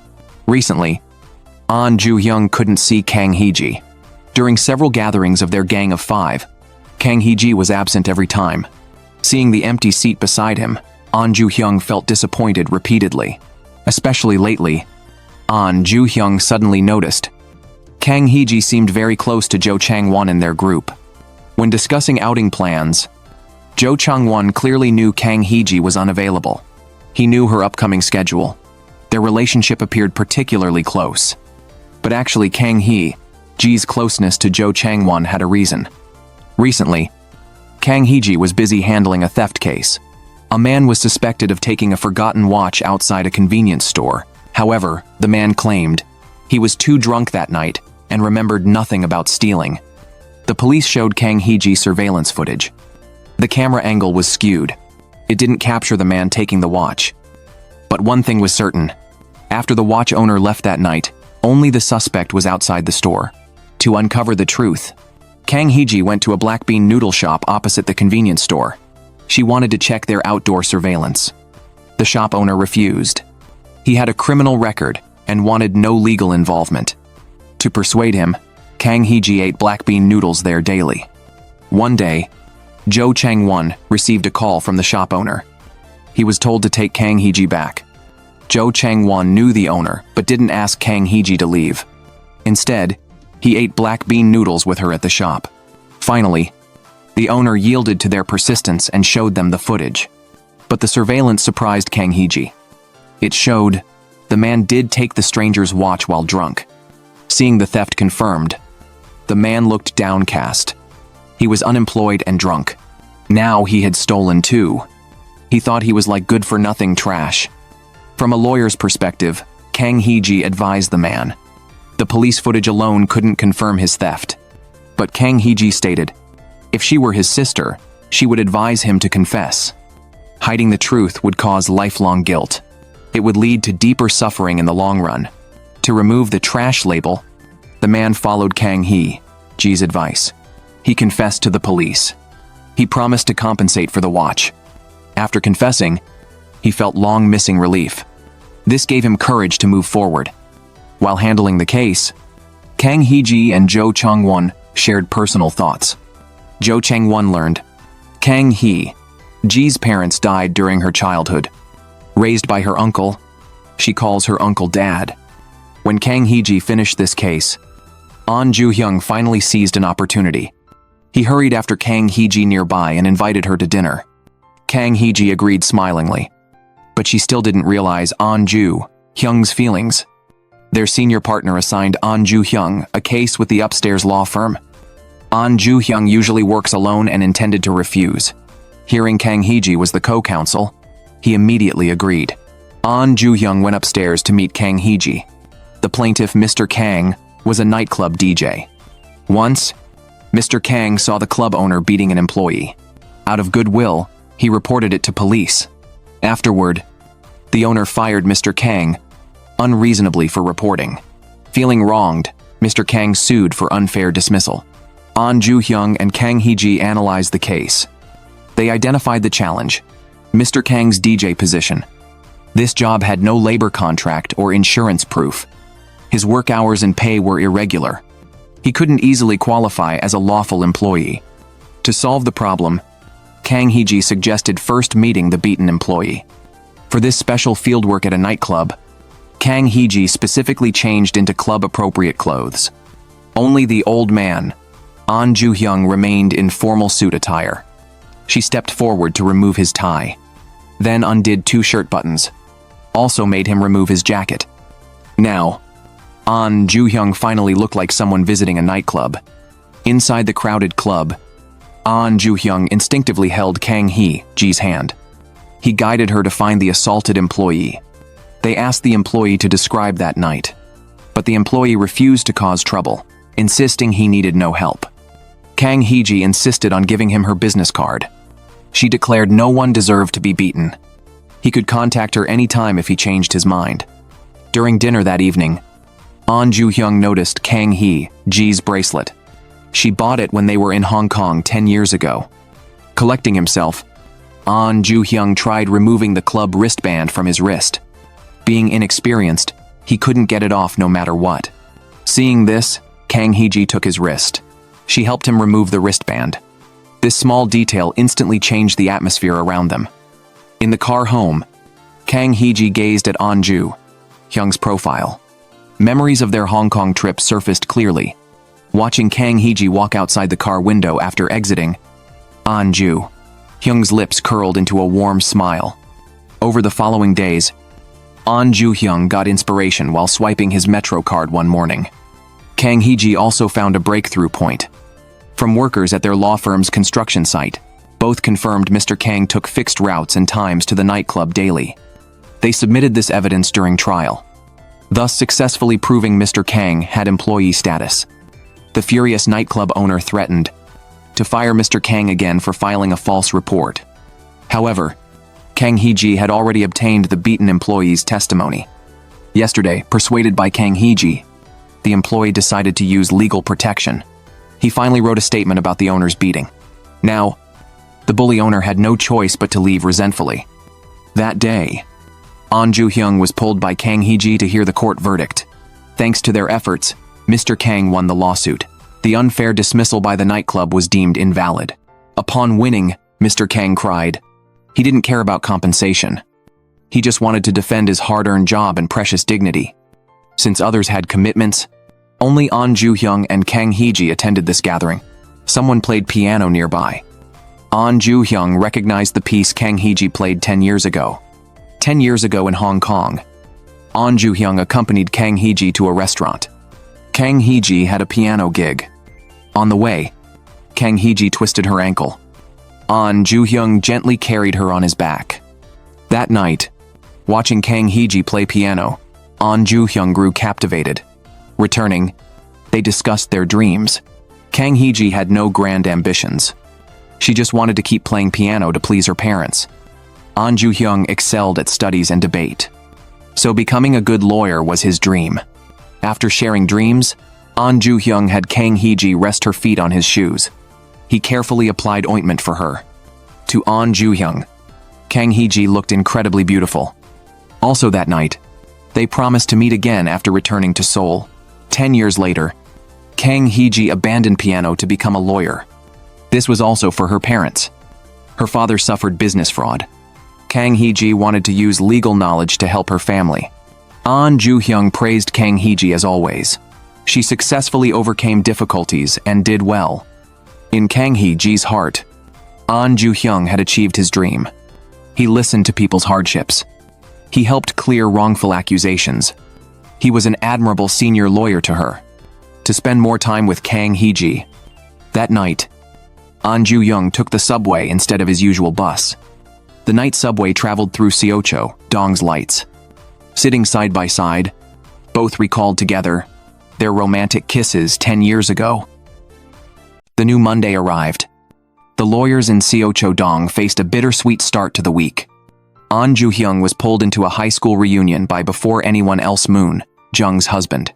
Recently, Ahn Joo-hyung couldn't see Kang Hee-ji. During several gatherings of their gang of 5, Kang Hee-ji was absent every time. Seeing the empty seat beside him, Ahn Joo-hyung felt disappointed repeatedly. Especially lately, Ahn Joo-hyung suddenly noticed. Kang Hee-ji seemed very close to Chang-won in their group. When discussing outing plans, Chang-won clearly knew Kang Hee-ji was unavailable. He knew her upcoming schedule. Their relationship appeared particularly close. But actually Kang Hee-ji's closeness to Chang-won had a reason. Recently, Kang Hee-ji was busy handling a theft case. A man was suspected of taking a forgotten watch outside a convenience store. However, the man claimed he was too drunk that night and remembered nothing about stealing. The police showed Kang Hee-ji's surveillance footage. The camera angle was skewed. It didn't capture the man taking the watch. But one thing was certain. After the watch owner left that night, only the suspect was outside the store. To uncover the truth, Kang Hee-ji went to a black bean noodle shop opposite the convenience store. She wanted to check their outdoor surveillance. The shop owner refused. He had a criminal record and wanted no legal involvement. To persuade him, Kang Hee-ji ate black bean noodles there daily. One day, Chang-won received a call from the shop owner. He was told to take Kang Hee-ji back. Chang-won knew the owner but didn't ask Kang Hee-ji to leave. Instead, he ate black bean noodles with her at the shop. Finally, the owner yielded to their persistence and showed them the footage. But the surveillance surprised Kang Hee-ji. It showed the man did take the stranger's watch while drunk. Seeing the theft confirmed, the man looked downcast. He was unemployed and drunk. Now he had stolen too. He thought he was like good-for-nothing trash. From a lawyer's perspective, Kang Hee-ji advised the man. The police footage alone couldn't confirm his theft. But Kang Hee-ji stated, if she were his sister, she would advise him to confess. Hiding the truth would cause lifelong guilt. It would lead to deeper suffering in the long run. To remove the trash label, the man followed Kang Hee-ji's advice. He confessed to the police. He promised to compensate for the watch. After confessing, he felt long missing relief. This gave him courage to move forward. While handling the case, Kang Hee-ji and Chang-won shared personal thoughts. Chang-won learned, Kang Hee-ji's parents died during her childhood. Raised by her uncle, she calls her uncle Dad. When Kang Hee-ji finished this case, Ahn Joo-hyung finally seized an opportunity. He hurried after Kang Hee-ji nearby and invited her to dinner. Kang Hee-ji agreed smilingly, but she still didn't realize Ahn Joo-hyung's feelings. Their senior partner assigned Ahn Joo-hyung a case with the upstairs law firm. Ahn Joo-hyung usually works alone and intended to refuse. Hearing Kang Hee-ji was the co-counsel, he immediately agreed. Ahn Joo-hyung went upstairs to meet Kang Hee-ji. The plaintiff, Mr. Kang, was a nightclub DJ. Once, Mr. Kang saw the club owner beating an employee. Out of goodwill, he reported it to police. Afterward, the owner fired Mr. Kang unreasonably for reporting. Feeling wronged, Mr. Kang sued for unfair dismissal. Ahn Joo-hyung and Kang Hee-ji analyzed the case. They identified the challenge, Mr. Kang's DJ position. This job had no labor contract or insurance proof. His work hours and pay were irregular. He couldn't easily qualify as a lawful employee. To solve the problem, Kang Hee-ji suggested first meeting the beaten employee. For this special fieldwork at a nightclub, Kang Hee-ji specifically changed into club-appropriate clothes. Only the old man, Ahn Joo-hyung, remained in formal suit attire. She stepped forward to remove his tie, then undid 2 shirt buttons, also made him remove his jacket. Now, Ahn Joo-hyung finally looked like someone visiting a nightclub. Inside the crowded club, Ahn Joo-hyung instinctively held Kang Hee-ji's hand. He guided her to find the assaulted employee. They asked the employee to describe that night, but the employee refused to cause trouble, insisting he needed no help. Kang Hee-ji insisted on giving him her business card. She declared no one deserved to be beaten. He could contact her anytime if he changed his mind. During dinner that evening, Ahn Joo-hyung noticed Kang Hee-ji's bracelet. She bought it when they were in Hong Kong 10 years ago. Collecting himself, Ahn Joo-hyung tried removing the club wristband from his wrist. Being inexperienced, he couldn't get it off no matter what. Seeing this, Kang Hee-ji took his wrist. She helped him remove the wristband. This small detail instantly changed the atmosphere around them. In the car home, Kang Hee-ji gazed at Ahn Joo-hyung's profile. Memories of their Hong Kong trip surfaced clearly. Watching Kang Hee-ji walk outside the car window after exiting, Ahn Joo-hyung's lips curled into a warm smile. Over the following days, Ahn Joo-hyung got inspiration while swiping his Metro card one morning. Kang Hee-ji also found a breakthrough point. From workers at their law firm's construction site, both confirmed Mr. Kang took fixed routes and times to the nightclub daily. They submitted this evidence during trial, thus successfully proving Mr. Kang had employee status. The furious nightclub owner threatened to fire Mr. Kang again for filing a false report. However, Kang Hee-ji had already obtained the beaten employee's testimony. Yesterday, persuaded by Kang Hee-ji, the employee decided to use legal protection. He finally wrote a statement about the owner's beating. Now, the bully owner had no choice but to leave resentfully. That day, Ahn Joo-hyung was pulled by Kang Hee-ji to hear the court verdict. Thanks to their efforts, Mr. Kang won the lawsuit. The unfair dismissal by the nightclub was deemed invalid. Upon winning, Mr. Kang cried. He didn't care about compensation. He just wanted to defend his hard-earned job and precious dignity. Since others had commitments, only Ahn Joo-hyung and Kang Hee-ji attended this gathering. Someone played piano nearby. Ahn Joo-hyung recognized the piece Kang Hee-ji played 10 years ago. 10 years ago in Hong Kong, Ahn Joo-hyung accompanied Kang Hee-ji to a restaurant. Kang Hee-ji had a piano gig. On the way, Kang Hee-ji twisted her ankle. Ahn Joo-hyung gently carried her on his back. That night, watching Kang Hee-ji play piano, Ahn Joo-hyung grew captivated. Returning, they discussed their dreams. Kang Hee-ji had no grand ambitions. She just wanted to keep playing piano to please her parents. Ahn Joo-hyung excelled at studies and debate. So becoming a good lawyer was his dream. After sharing dreams, Ahn Joo-hyung had Kang Hee-ji rest her feet on his shoes. He carefully applied ointment for her. To Ahn Joo-hyung, Kang Hee-ji looked incredibly beautiful. Also that night, they promised to meet again after returning to Seoul. 10 years later, Kang Hee-ji abandoned piano to become a lawyer. This was also for her parents. Her father suffered business fraud. Kang Hee-ji wanted to use legal knowledge to help her family. Ahn Joo-hyung praised Kang Hee-ji as always. She successfully overcame difficulties and did well. In Kang Hee-ji's heart, Ahn Joo-hyung had achieved his dream. He listened to people's hardships. He helped clear wrongful accusations. He was an admirable senior lawyer to her. To spend more time with Kang Hee-ji. That night, Ahn Joo-hyung took the subway instead of his usual bus. The night subway traveled through Seochodong's lights. Sitting side by side, both recalled together their romantic kisses 10 years ago. The new Monday arrived. The lawyers in Seochodong faced a bittersweet start to the week. Ahn Joo-hyung was pulled into a high school reunion by before anyone else Moon-jung's husband.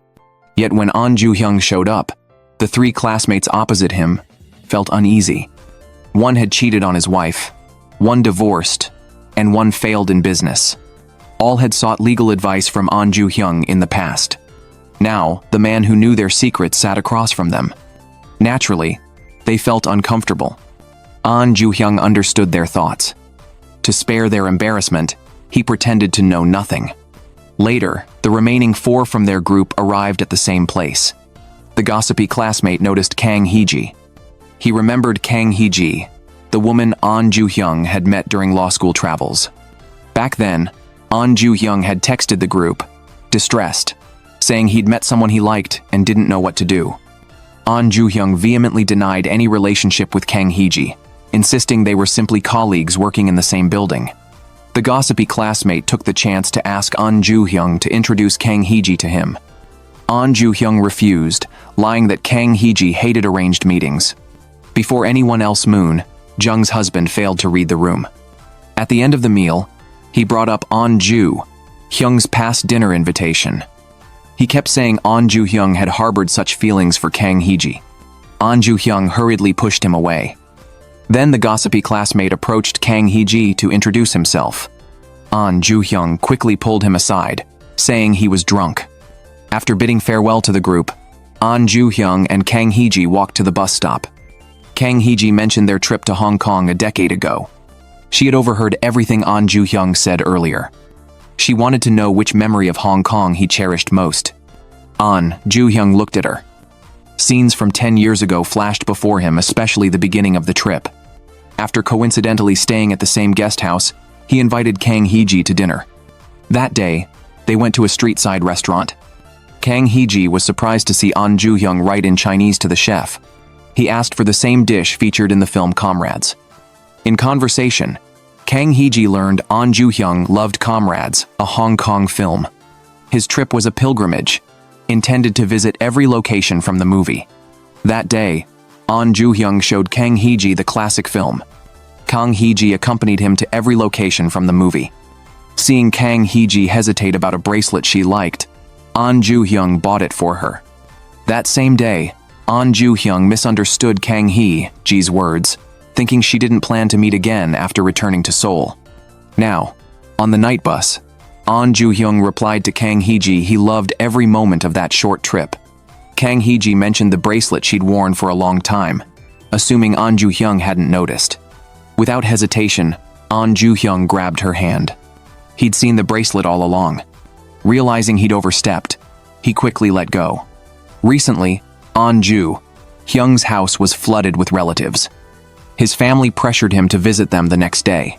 Yet when Ahn Joo-hyung showed up, the three classmates opposite him felt uneasy. One had cheated on his wife, one divorced, and one failed in business. All had sought legal advice from Ahn Joo-hyung in the past. Now, the man who knew their secrets sat across from them. Naturally, they felt uncomfortable. Ahn Joo-hyung understood their thoughts. To spare their embarrassment, he pretended to know nothing. Later, the remaining four from their group arrived at the same place. The gossipy classmate noticed Kang Hee-ji. He remembered Kang Hee-ji, the woman Ahn Joo-hyung had met during law school travels. Back then, Ahn Joo-hyung had texted the group, distressed, saying he'd met someone he liked and didn't know what to do. Ahn Joo-hyung vehemently denied any relationship with Kang Hee-ji, insisting they were simply colleagues working in the same building. The gossipy classmate took the chance to ask Ahn Joo-hyung to introduce Kang Hee-ji to him. Ahn Joo-hyung refused, lying that Kang Hee-ji hated arranged meetings. Before anyone else Moon-jung's husband failed to read the room. At the end of the meal, he brought up Ahn Joo-hyung's past dinner invitation. He kept saying Ahn Joo-hyung had harbored such feelings for Kang Hee-ji. Ahn Joo-hyung hurriedly pushed him away. Then the gossipy classmate approached Kang Hee-ji to introduce himself. Ahn Joo-hyung quickly pulled him aside, saying he was drunk. After bidding farewell to the group, Ahn Joo-hyung and Kang Hee-ji walked to the bus stop. Kang Hee-ji mentioned their trip to Hong Kong a decade ago. She had overheard everything Ahn Joo-hyung said earlier. She wanted to know which memory of Hong Kong he cherished most. Ahn Joo-hyung looked at her. Scenes from 10 years ago flashed before him, especially the beginning of the trip. After coincidentally staying at the same guest house, he invited Kang Hee-ji to dinner. That day, they went to a street-side restaurant. Kang Hee-ji was surprised to see Ahn Joo-hyung write in Chinese to the chef. He asked for the same dish featured in the film Comrades. In conversation, Kang Hee-ji learned Ahn Joo-hyung loved Comrades, a Hong Kong film. His trip was a pilgrimage, intended to visit every location from the movie. That day, Ahn Joo-hyung showed Kang Hee-ji the classic film. Kang Hee-ji accompanied him to every location from the movie. Seeing Kang Hee-ji hesitate about a bracelet she liked, Ahn Joo-hyung bought it for her. That same day, Ahn Joo-hyung misunderstood Kang Hee-ji's words, thinking she didn't plan to meet again after returning to Seoul. Now, on the night bus, Ahn Joo-hyung replied to Kang Hee-ji he loved every moment of that short trip. Kang Hee-ji mentioned the bracelet she'd worn for a long time, assuming Ahn Joo-hyung hadn't noticed. Without hesitation, Ahn Joo-hyung grabbed her hand. He'd seen the bracelet all along. Realizing he'd overstepped, he quickly let go. Recently, Ahn Joo-hyung's house was flooded with relatives. His family pressured him to visit them the next day.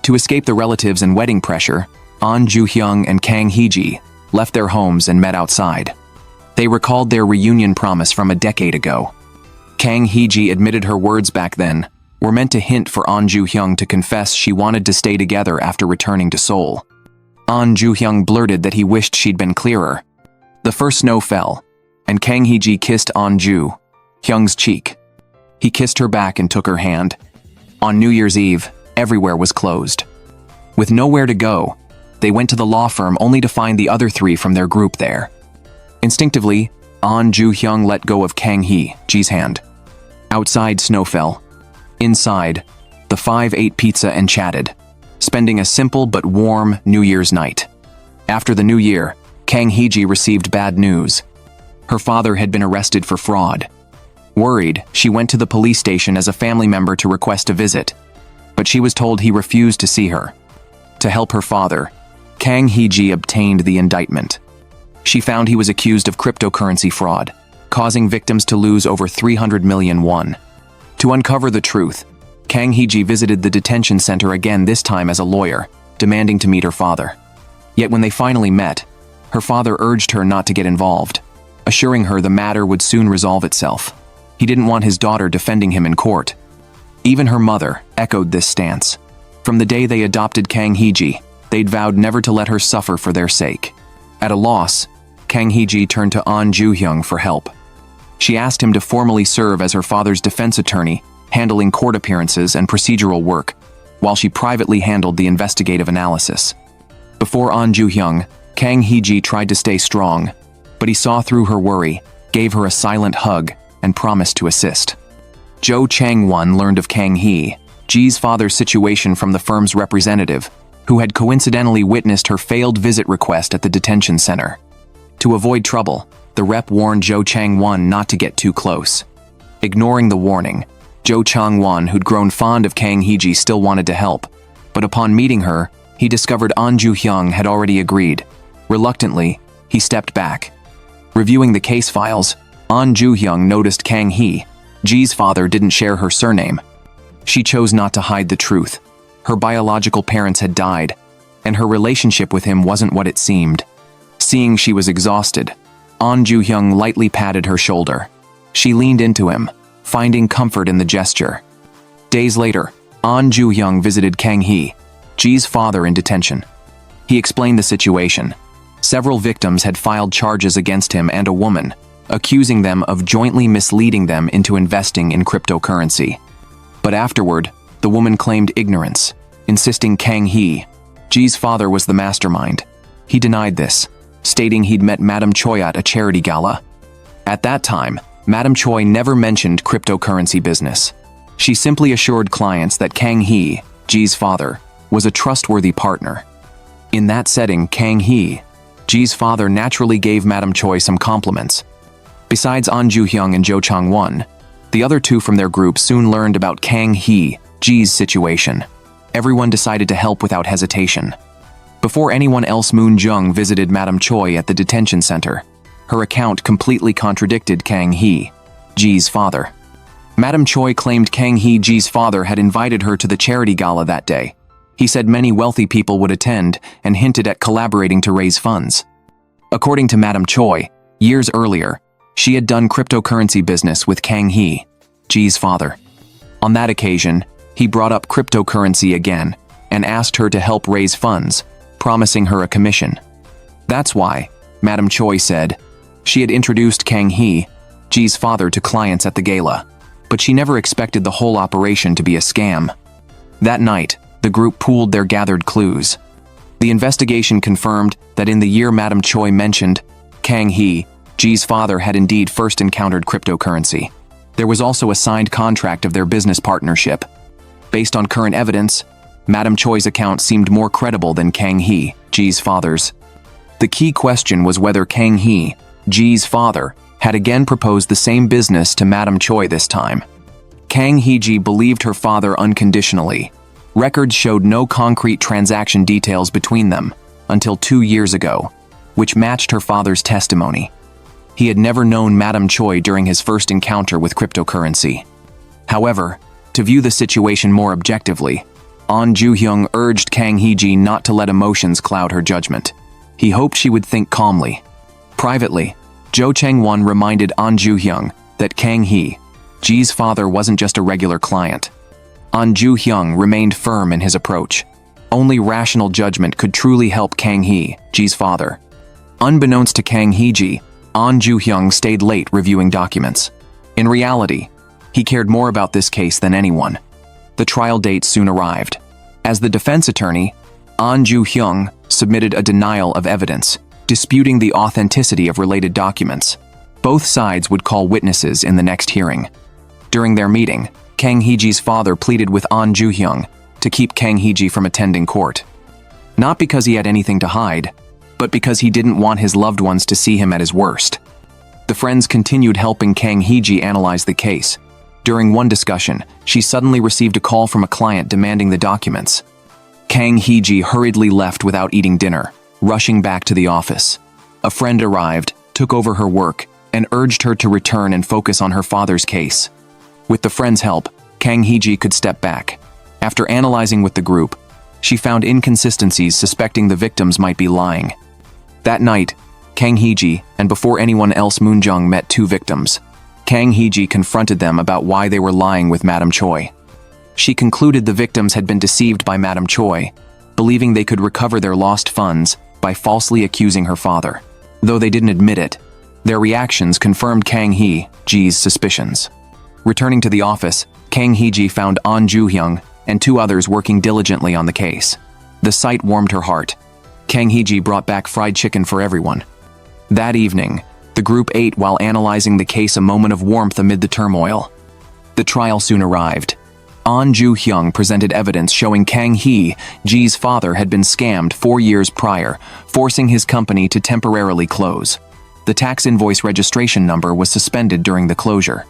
To escape the relatives and wedding pressure, Ahn Joo-hyung and Kang Hee-ji left their homes and met outside. They recalled their reunion promise from a decade ago. Kang Hee-ji admitted her words back then were meant to hint for Ahn Joo-hyung to confess she wanted to stay together after returning to Seoul. Ahn Joo-hyung blurted that he wished she'd been clearer. The first snow fell, and Kang Hee-ji kissed Ahn Joo-hyung Hyung's cheek. He kissed her back and took her hand. On New Year's Eve, everywhere was closed. With nowhere to go, they went to the law firm only to find the other three from their group there. Instinctively, Ahn Joo-hyung let go of Kang Hee-ji's hand. Outside, snow fell. Inside, the five ate pizza and chatted, spending a simple but warm New Year's night. After the New Year, Kang Hee-ji received bad news. Her father had been arrested for fraud. Worried, she went to the police station as a family member to request a visit, but she was told he refused to see her. To help her father, Kang Hee-ji obtained the indictment. She found he was accused of cryptocurrency fraud, causing victims to lose over 300 million won. To uncover the truth, Kang Hee-ji visited the detention center again, this time as a lawyer, demanding to meet her father. Yet when they finally met, her father urged her not to get involved, assuring her the matter would soon resolve itself. He didn't want his daughter defending him in court. Even her mother echoed this stance. From the day they adopted Kang Hee-ji, they'd vowed never to let her suffer for their sake. At a loss, Kang Hee-ji turned to Ahn Joo-hyung for help. She asked him to formally serve as her father's defense attorney, handling court appearances and procedural work, while she privately handled the investigative analysis. Before Ahn Joo-hyung, Kang Hee-ji tried to stay strong, but he saw through her worry, gave her a silent hug, and promised to assist. Chang-won learned of Kang Hee-ji's father's situation from the firm's representative, who had coincidentally witnessed her failed visit request at the detention center. To avoid trouble, the rep warned Chang-won not to get too close. Ignoring the warning, Chang-won, who'd grown fond of Kang Hee-ji, still wanted to help, but upon meeting her, he discovered Ahn Joo-hyung had already agreed. Reluctantly, he stepped back. Reviewing the case files, Ahn Joo-hyung noticed Kang Hee-ji's father didn't share her surname. She chose not to hide the truth. Her biological parents had died, and her relationship with him wasn't what it seemed. Seeing she was exhausted, Ahn Joo-hyung lightly patted her shoulder. She leaned into him, finding comfort in the gesture. Days later, Ahn Joo-hyung visited Kang Hee-ji's father in detention. He explained the situation. Several victims had filed charges against him and a woman, accusing them of jointly misleading them into investing in cryptocurrency. But afterward, the woman claimed ignorance, insisting Kang Hee-ji's father was the mastermind. He denied this, stating he'd met Madam Choi at a charity gala. At that time, Madam Choi never mentioned cryptocurrency business. She simply assured clients that Kang Hee-ji's father was a trustworthy partner. In that setting, Kang Hee-ji's father naturally gave Madam Choi some compliments. Besides Ahn Joo-hyung and Chang-won, the other two from their group soon learned about Kang Hee-ji's situation. Everyone decided to help without hesitation. Before anyone else, Moon-jung visited Madam Choi at the detention center. Her account completely contradicted Kang Hee-ji's father. Madam Choi claimed Kang Hee-ji's father had invited her to the charity gala that day. He said many wealthy people would attend and hinted at collaborating to raise funds. According to Madam Choi, years earlier, she had done cryptocurrency business with Kang Hee-ji's father. On that occasion, he brought up cryptocurrency again and asked her to help raise funds, promising her a commission. That's why, Madam Choi said, she had introduced Kang Hee-ji's father to clients at the gala, but she never expected the whole operation to be a scam. That night, the group pooled their gathered clues. The investigation confirmed that in the year Madam Choi mentioned, Kang Hee-ji's father had indeed first encountered cryptocurrency. There was also a signed contract of their business partnership. Based on current evidence, Madam Choi's account seemed more credible than Kang Hee-ji's father's. The key question was whether Kang Hee-ji's father had again proposed the same business to Madam Choi this time. Kang Hee-ji believed her father unconditionally. Records showed no concrete transaction details between them until 2 years ago, which matched her father's testimony. He had never known Madam Choi during his first encounter with cryptocurrency. However, to view the situation more objectively, Ahn Joo-hyung urged Kang Hee-ji not to let emotions cloud her judgment. He hoped she would think calmly. Privately, Chang-won reminded Ahn Joo-hyung that Kang Hee-ji's father wasn't just a regular client. Ahn Joo-hyung remained firm in his approach. Only rational judgment could truly help Kang Hee-ji's father. Unbeknownst to Kang Hee-ji, Ahn Joo-hyung stayed late reviewing documents. In reality, he cared more about this case than anyone. The trial date soon arrived. As the defense attorney, Ahn Joo-hyung submitted a denial of evidence, disputing the authenticity of related documents. Both sides would call witnesses in the next hearing. During their meeting, Kang Hee-ji's father pleaded with Ahn Joo-hyung to keep Kang Hee-ji from attending court. Not because he had anything to hide, but because he didn't want his loved ones to see him at his worst. The friends continued helping Kang Hee-ji analyze the case. During one discussion, she suddenly received a call from a client demanding the documents. Kang Hee-ji hurriedly left without eating dinner, rushing back to the office. A friend arrived, took over her work, and urged her to return and focus on her father's case. With the friend's help, Kang Hee-ji could step back. After analyzing with the group, she found inconsistencies, suspecting the victims might be lying. That night, Kang Hee-ji and before anyone else Moon-jung met two victims. Kang Hee-ji confronted them about why they were lying with Madam Choi. She concluded the victims had been deceived by Madam Choi, believing they could recover their lost funds by falsely accusing her father. Though they didn't admit it, their reactions confirmed Kang Hee-ji's suspicions. Returning to the office, Kang Hee-ji found Ahn Joo-hyung and two others working diligently on the case. The sight warmed her heart. Kang Hee-ji brought back fried chicken for everyone. That evening, the group ate while analyzing the case, a moment of warmth amid the turmoil. The trial soon arrived. Ahn Joo-hyung presented evidence showing Kang Hee-ji's father had been scammed 4 years prior, forcing his company to temporarily close. The tax invoice registration number was suspended during the closure.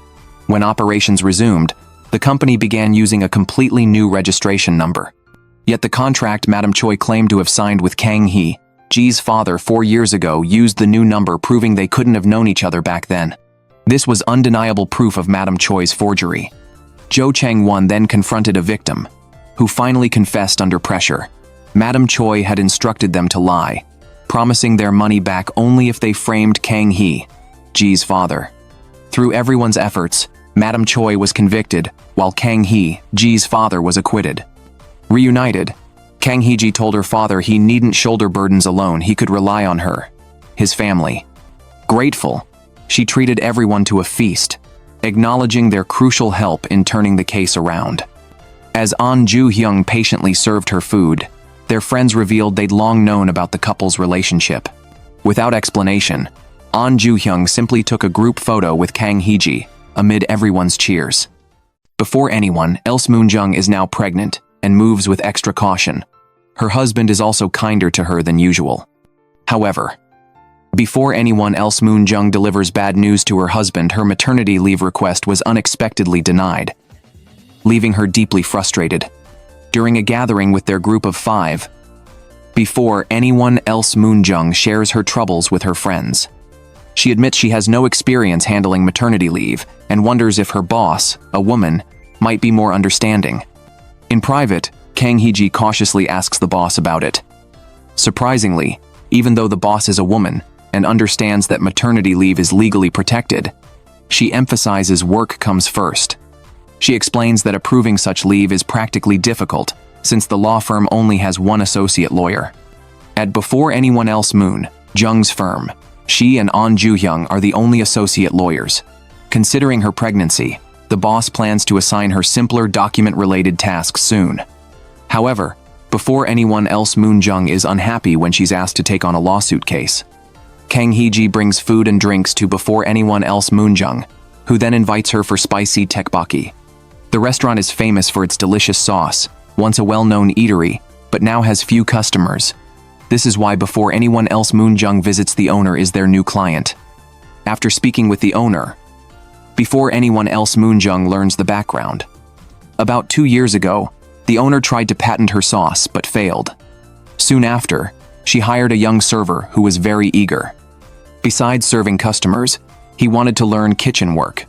When operations resumed, the company began using a completely new registration number. Yet the contract Madam Choi claimed to have signed with Kang Hee-ji's father 4 years ago used the new number, proving they couldn't have known each other back then. This was undeniable proof of Madam Choi's forgery. Chang-won then confronted a victim, who finally confessed under pressure. Madam Choi had instructed them to lie, promising their money back only if they framed Kang Hee-ji's father. Through everyone's efforts, Madam Choi was convicted, while Kang Hee-ji's father was acquitted. Reunited, Kang Hee-ji told her father he needn't shoulder burdens alone, he could rely on her, his family. Grateful, she treated everyone to a feast, acknowledging their crucial help in turning the case around. As Ahn Joo-hyung patiently served her food, their friends revealed they'd long known about the couple's relationship. Without explanation, Ahn Joo-hyung simply took a group photo with Kang Hee-ji, amid everyone's cheers. Before anyone else, Moon-jung is now pregnant and moves with extra caution. Her husband is also kinder to her than usual. However, before anyone else, Moon-jung delivers bad news to her husband. Her maternity leave request was unexpectedly denied, leaving her deeply frustrated. During a gathering with their group of 5, before anyone else, Moon-jung shares her troubles with her friends. She admits she has no experience handling maternity leave and wonders if her boss, a woman, might be more understanding. In private, Kang Hee-ji cautiously asks the boss about it. Surprisingly, even though the boss is a woman and understands that maternity leave is legally protected, she emphasizes work comes first. She explains that approving such leave is practically difficult since the law firm only has one associate lawyer. At before anyone else, Moon-jung's firm, she and Ahn Joo-hyung are the only associate lawyers. Considering her pregnancy, the boss plans to assign her simpler document-related tasks soon. However, before anyone else, Moon-jung is unhappy when she's asked to take on a lawsuit case. Kang Hee-ji brings food and drinks to before anyone else, Moon-jung, who then invites her for spicy tteokbokki. The restaurant is famous for its delicious sauce, once a well-known eatery, but now has few customers. This is why before anyone else, Moon-jung visits the owner is their new client. After speaking with the owner, before anyone else, Moon-jung learns the background. About 2 years ago, the owner tried to patent her sauce but failed. Soon after, she hired a young server who was very eager. Besides serving customers, he wanted to learn kitchen work.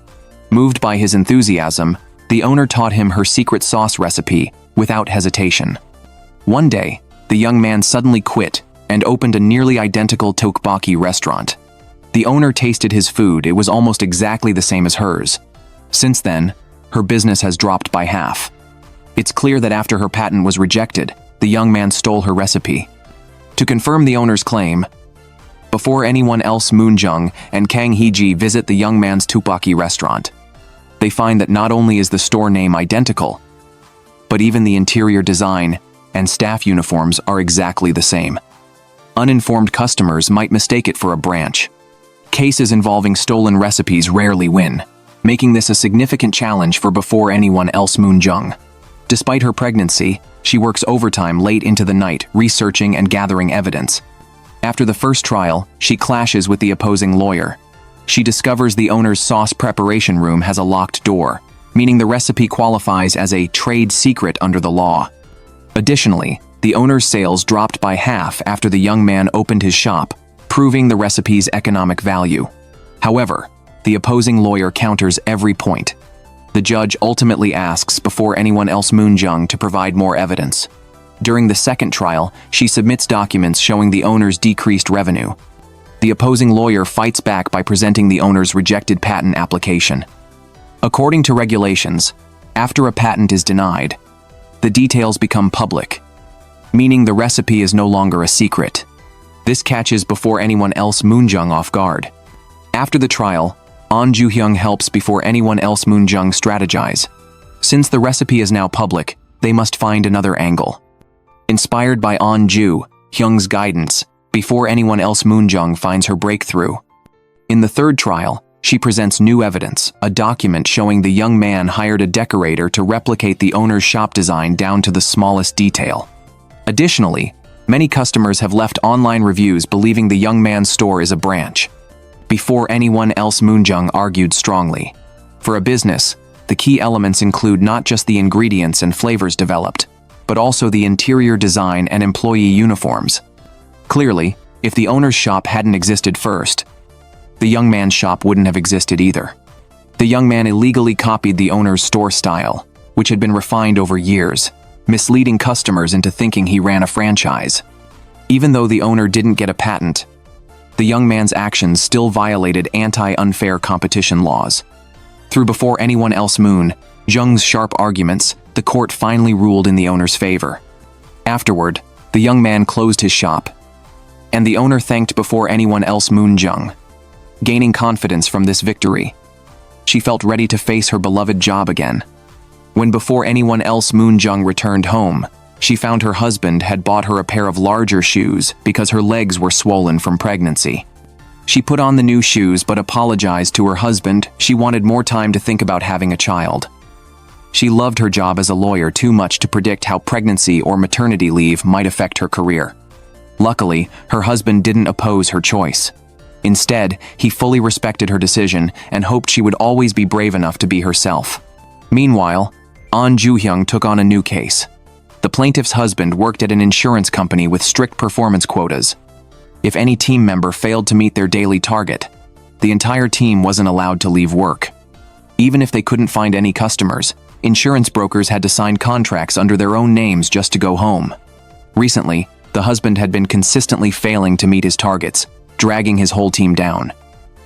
Moved by his enthusiasm, the owner taught him her secret sauce recipe without hesitation. One day, the young man suddenly quit and opened a nearly identical tteokbokki restaurant. The owner tasted his food, it was almost exactly the same as hers. Since then, her business has dropped by half. It's clear that after her patent was rejected, the young man stole her recipe. To confirm the owner's claim, before anyone else, Moon-jung and Kang Hee-ji visit the young man's tteokbokki restaurant. They find that not only is the store name identical, but even the interior design and staff uniforms are exactly the same. Uninformed customers might mistake it for a branch. Cases involving stolen recipes rarely win, making this a significant challenge for Before Anyone Else Moon-jung. Despite her pregnancy, she works overtime late into the night researching and gathering evidence. After the first trial, she clashes with the opposing lawyer. She discovers the owner's sauce preparation room has a locked door, meaning the recipe qualifies as a trade secret under the law. Additionally, the owner's sales dropped by half after the young man opened his shop, proving the recipe's economic value. However, the opposing lawyer counters every point. The judge ultimately asks Before Anyone Else Moon-jung to provide more evidence. During the second trial, she submits documents showing the owner's decreased revenue. The opposing lawyer fights back by presenting the owner's rejected patent application. According to regulations, after a patent is denied, the details become public, meaning the recipe is no longer a secret. This catches Before Anyone Else Moon-jung off guard. After the trial, Ahn Joo-hyung helps Before Anyone Else Moon-jung strategize. Since the recipe is now public, they must find another angle. Inspired by Ahn Joo-hyung's guidance, Before Anyone Else Moon-jung finds her breakthrough. In the third trial, she presents new evidence, a document showing the young man hired a decorator to replicate the owner's shop design down to the smallest detail. Additionally, many customers have left online reviews believing the young man's store is a branch. Before Anyone Else Moon-jung argued strongly. For a business, the key elements include not just the ingredients and flavors developed, but also the interior design and employee uniforms. Clearly, if the owner's shop hadn't existed first, the young man's shop wouldn't have existed either. The young man illegally copied the owner's store style, which had been refined over years, misleading customers into thinking he ran a franchise. Even though the owner didn't get a patent, the young man's actions still violated anti-unfair competition laws. Through Before Anyone Else Moon-jung's sharp arguments, the court finally ruled in the owner's favor. Afterward, the young man closed his shop, and the owner thanked Before Anyone Else Moon-jung. Gaining confidence from this victory, she felt ready to face her beloved job again. When Before Anyone Else Moon-jung returned home, she found her husband had bought her a pair of larger shoes because her legs were swollen from pregnancy. She put on the new shoes but apologized to her husband. She wanted more time to think about having a child. She loved her job as a lawyer too much to predict how pregnancy or maternity leave might affect her career. Luckily, her husband didn't oppose her choice. Instead, he fully respected her decision and hoped she would always be brave enough to be herself. Meanwhile, Ahn Joo-hyung took on a new case. The plaintiff's husband worked at an insurance company with strict performance quotas. If any team member failed to meet their daily target, the entire team wasn't allowed to leave work. Even if they couldn't find any customers, insurance brokers had to sign contracts under their own names just to go home. Recently, the husband had been consistently failing to meet his targets, dragging his whole team down.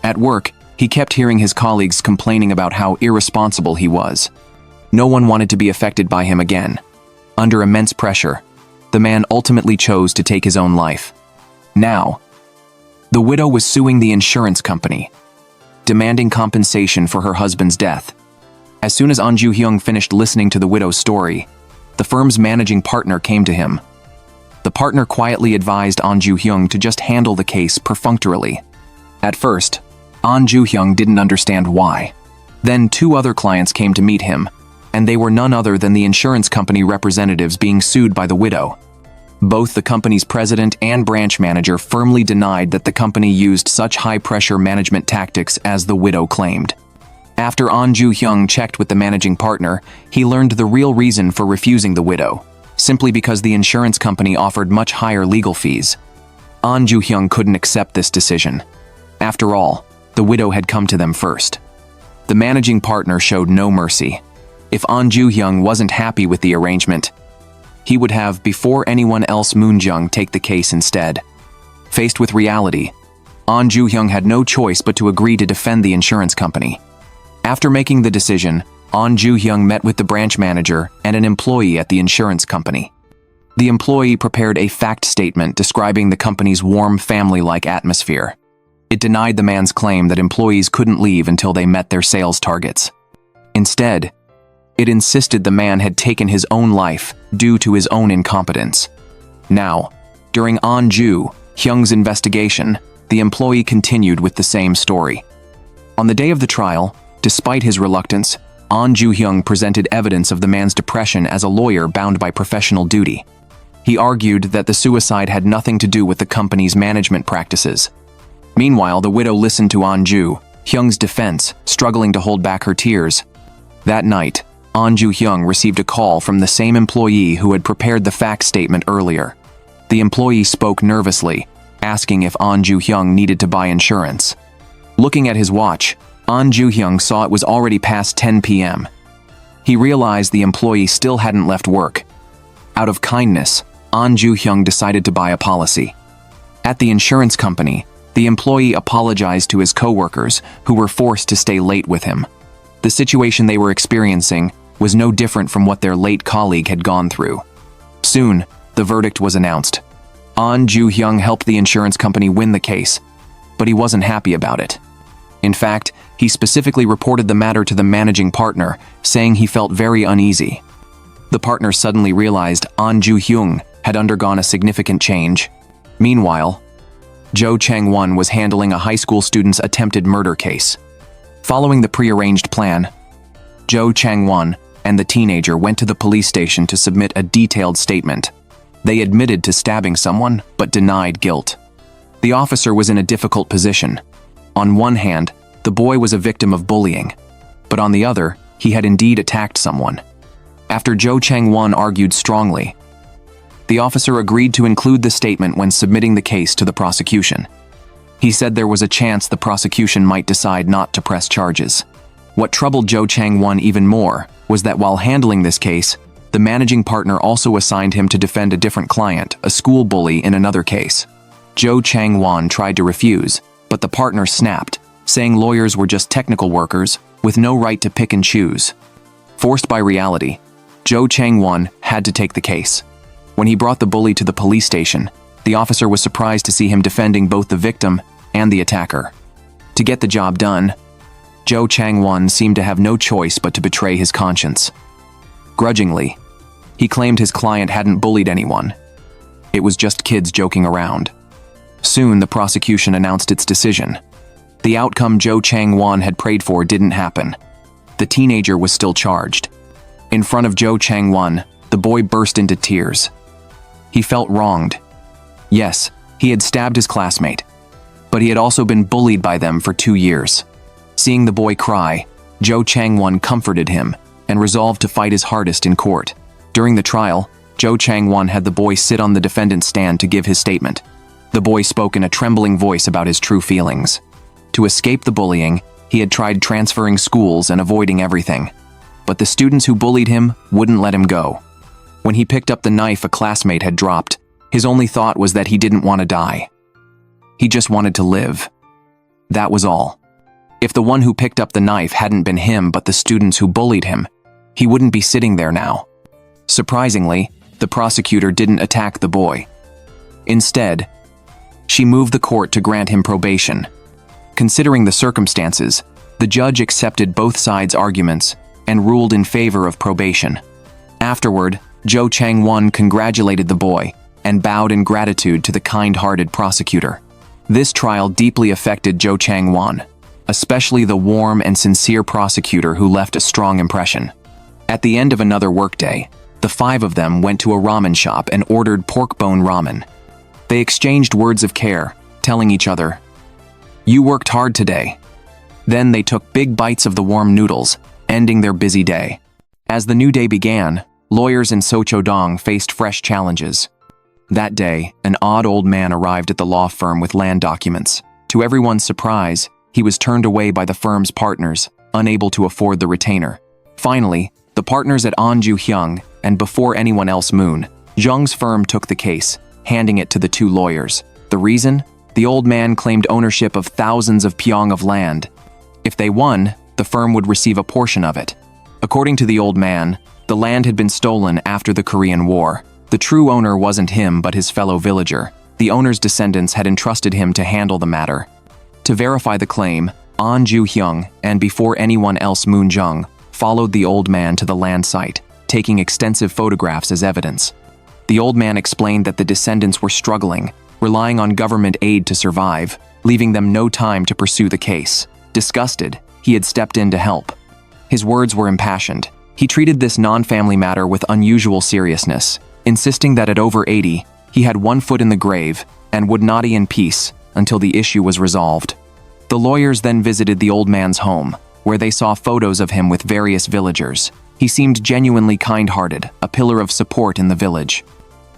At work, he kept hearing his colleagues complaining about how irresponsible he was. No one wanted to be affected by him again. Under immense pressure, the man ultimately chose to take his own life. Now, the widow was suing the insurance company, demanding compensation for her husband's death. As soon as Ahn Joo-hyung finished listening to the widow's story, the firm's managing partner came to him. The partner quietly advised Ahn Joo-hyung to just handle the case perfunctorily. At first, Ahn Joo-hyung didn't understand why. Then 2 other clients came to meet him, and they were none other than the insurance company representatives being sued by the widow. Both the company's president and branch manager firmly denied that the company used such high-pressure management tactics as the widow claimed. After Ahn Joo-hyung checked with the managing partner, he learned the real reason for refusing the widow, simply because the insurance company offered much higher legal fees. Ahn Joo-hyung couldn't accept this decision. After all, the widow had come to them first. The managing partner showed no mercy. If Ahn Joo-hyung wasn't happy with the arrangement, he would have Before Anyone Else Moon-jung take the case instead. Faced with reality, Ahn Joo-hyung had no choice but to agree to defend the insurance company. After making the decision, Ahn Joo-hyung met with the branch manager and an employee at the insurance company. The employee prepared a fact statement describing the company's warm, family-like atmosphere. It denied the man's claim that employees couldn't leave until they met their sales targets. Instead, it insisted the man had taken his own life due to his own incompetence. Now, during Ahn Joo-hyung's investigation, the employee continued with the same story. On the day of the trial, despite his reluctance, Ahn Joo-hyung presented evidence of the man's depression as a lawyer bound by professional duty. He argued that the suicide had nothing to do with the company's management practices. Meanwhile, the widow listened to Ahn Joo-hyung's defense, struggling to hold back her tears. That night, Ahn Joo-hyung received a call from the same employee who had prepared the fact statement earlier. The employee spoke nervously, asking if Ahn Joo-hyung needed to buy insurance. Looking at his watch, Ahn Joo-hyung saw it was already past 10 p.m. He realized the employee still hadn't left work. Out of kindness, Ahn Joo-hyung decided to buy a policy. At the insurance company, the employee apologized to his co-workers who were forced to stay late with him. The situation they were experiencing was no different from what their late colleague had gone through. Soon, the verdict was announced. Ahn Joo-hyung helped the insurance company win the case, but he wasn't happy about it. In fact, he specifically reported the matter to the managing partner, saying he felt very uneasy. The partner suddenly realized Ahn Joo-hyung had undergone a significant change. Meanwhile, Chang-won was handling a high school student's attempted murder case. Following the prearranged plan, Chang-won and the teenager went to the police station to submit a detailed statement. They admitted to stabbing someone, but denied guilt. The officer was in a difficult position. On one hand, the boy was a victim of bullying, but on the other, he had indeed attacked someone. After Chang-won argued strongly, the officer agreed to include the statement when submitting the case to the prosecution. He said there was a chance the prosecution might decide not to press charges. What troubled Chang-won even more was that while handling this case, the managing partner also assigned him to defend a different client, a school bully, in another case. Chang-won tried to refuse, but the partner snapped, saying lawyers were just technical workers with no right to pick and choose. Forced by reality, Chang-won had to take the case. When he brought the bully to the police station, the officer was surprised to see him defending both the victim and the attacker. To get the job done, Chang-won seemed to have no choice but to betray his conscience. Grudgingly, he claimed his client hadn't bullied anyone. It was just kids joking around. Soon, the prosecution announced its decision. The outcome Chang-won had prayed for didn't happen. The teenager was still charged. In front of Chang-won, the boy burst into tears. He felt wronged. Yes, he had stabbed his classmate, but he had also been bullied by them for 2 years. Seeing the boy cry, Chang-won comforted him and resolved to fight his hardest in court. During the trial, Chang-won had the boy sit on the defendant's stand to give his statement. The boy spoke in a trembling voice about his true feelings. To escape the bullying, he had tried transferring schools and avoiding everything. But the students who bullied him wouldn't let him go. When he picked up the knife a classmate had dropped, his only thought was that he didn't want to die. He just wanted to live. That was all. If the one who picked up the knife hadn't been him but the students who bullied him, he wouldn't be sitting there now. Surprisingly, the prosecutor didn't attack the boy. Instead, she moved the court to grant him probation. Considering the circumstances, the judge accepted both sides' arguments and ruled in favor of probation. Afterward, Chang-won congratulated the boy and bowed in gratitude to the kind-hearted prosecutor. This trial deeply affected Chang-won, especially the warm and sincere prosecutor who left a strong impression. At the end of another workday, the 5 of them went to a ramen shop and ordered pork bone ramen. They exchanged words of care, telling each other, "You worked hard today." Then they took big bites of the warm noodles, ending their busy day. As the new day began, lawyers in Seochodong faced fresh challenges. That day, an odd old man arrived at the law firm with land documents. To everyone's surprise, he was turned away by the firm's partners, unable to afford the retainer. Finally, the partners at Ahn Joo-hyung, and before anyone else Moon-jung's firm took the case, handing it to the 2 lawyers. The reason? The old man claimed ownership of thousands of pyong of land. If they won, the firm would receive a portion of it. According to the old man, the land had been stolen after the Korean War. The true owner wasn't him but his fellow villager. The owner's descendants had entrusted him to handle the matter. To verify the claim, Ahn Joo-hyung, and before anyone else Moon-jung, followed the old man to the land site, taking extensive photographs as evidence. The old man explained that the descendants were struggling, relying on government aid to survive, leaving them no time to pursue the case. Disgusted, he had stepped in to help. His words were impassioned. He treated this non-family matter with unusual seriousness, insisting that at over 80, he had one foot in the grave and would not die in peace until the issue was resolved. The lawyers then visited the old man's home, where they saw photos of him with various villagers. He seemed genuinely kind-hearted, a pillar of support in the village.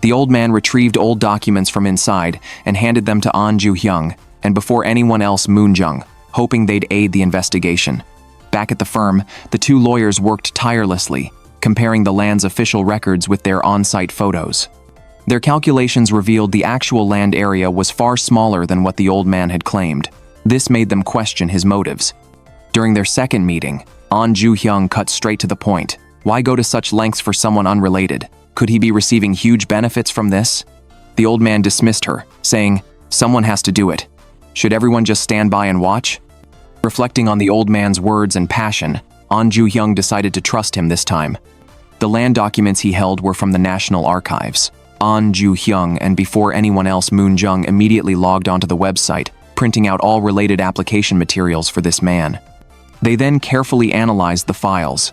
The old man retrieved old documents from inside and handed them to Ahn Joo-hyung, and before anyone else Moon-jung, hoping they'd aid the investigation. Back at the firm, the two lawyers worked tirelessly, comparing the land's official records with their on-site photos. Their calculations revealed the actual land area was far smaller than what the old man had claimed. This made them question his motives. During their second meeting, Ahn Joo-hyung cut straight to the point. Why go to such lengths for someone unrelated? Could he be receiving huge benefits from this? The old man dismissed her, saying, "Someone has to do it. Should everyone just stand by and watch?" Reflecting on the old man's words and passion, Ahn Joo-hyung decided to trust him this time. The land documents he held were from the National Archives. Ahn Joo-hyung and before anyone else Moon-jung immediately logged onto the website, printing out all related application materials for this man. They then carefully analyzed the files.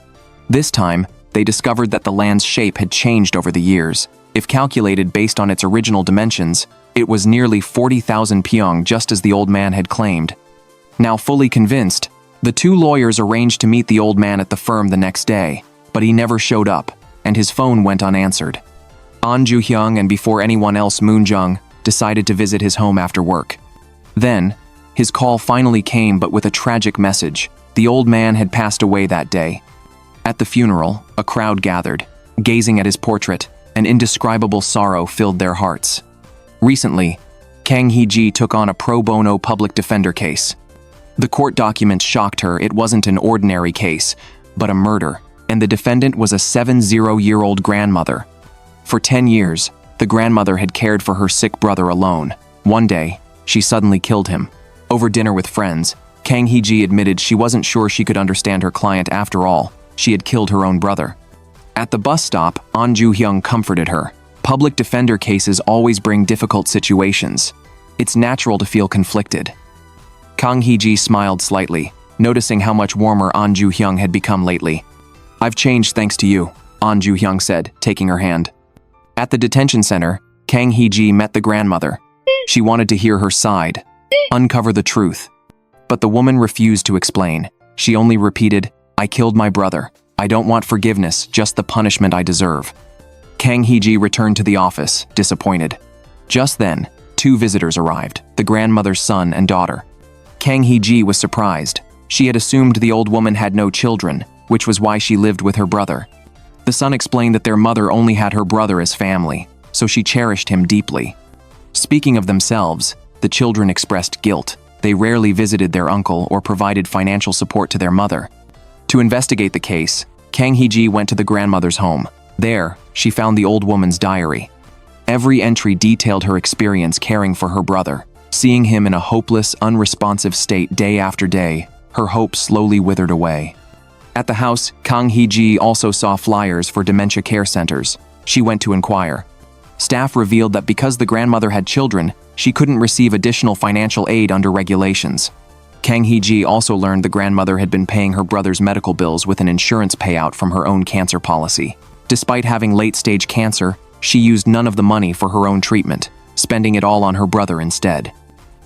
This time, they discovered that the land's shape had changed over the years. If calculated based on its original dimensions, it was nearly 40,000 pyong, just as the old man had claimed. Now fully convinced, the two lawyers arranged to meet the old man at the firm the next day, but he never showed up, and his phone went unanswered. Ahn Joo-hyung and before anyone else Moon-jung decided to visit his home after work. Then, his call finally came, but with a tragic message. The old man had passed away that day. At the funeral, a crowd gathered, gazing at his portrait. An indescribable sorrow filled their hearts. Recently, Kang Hee-ji took on a pro bono public defender case. The court documents shocked her. It wasn't an ordinary case, but a murder, and the defendant was a 70-year-old grandmother. For 10 years, the grandmother had cared for her sick brother alone. One day, she suddenly killed him. Over dinner with friends, Kang Hee-ji admitted she wasn't sure she could understand her client after all. She had killed her own brother. At the bus stop, Ahn Joo-hyung comforted her. Public defender cases always bring difficult situations. It's natural to feel conflicted. Kang Hee-ji smiled slightly, noticing how much warmer Ahn Joo-hyung had become lately. "I've changed thanks to you," Ahn Joo-hyung said, taking her hand. At the detention center, Kang Hee-ji met the grandmother. She wanted to hear her side, uncover the truth. But the woman refused to explain. She only repeated, "I killed my brother. I don't want forgiveness, just the punishment I deserve." Kang Hee-ji returned to the office, disappointed. Just then, two visitors arrived, the grandmother's son and daughter. Kang Hee-ji was surprised. She had assumed the old woman had no children, which was why she lived with her brother. The son explained that their mother only had her brother as family, so she cherished him deeply. Speaking of themselves, the children expressed guilt. They rarely visited their uncle or provided financial support to their mother. To investigate the case, Kang Hee-ji went to the grandmother's home. There, she found the old woman's diary. Every entry detailed her experience caring for her brother. Seeing him in a hopeless, unresponsive state day after day, her hope slowly withered away. At the house, Kang Hee-ji also saw flyers for dementia care centers. She went to inquire. Staff revealed that because the grandmother had children, she couldn't receive additional financial aid under regulations. Kang Hee-ji also learned the grandmother had been paying her brother's medical bills with an insurance payout from her own cancer policy. Despite having late-stage cancer, she used none of the money for her own treatment, spending it all on her brother instead.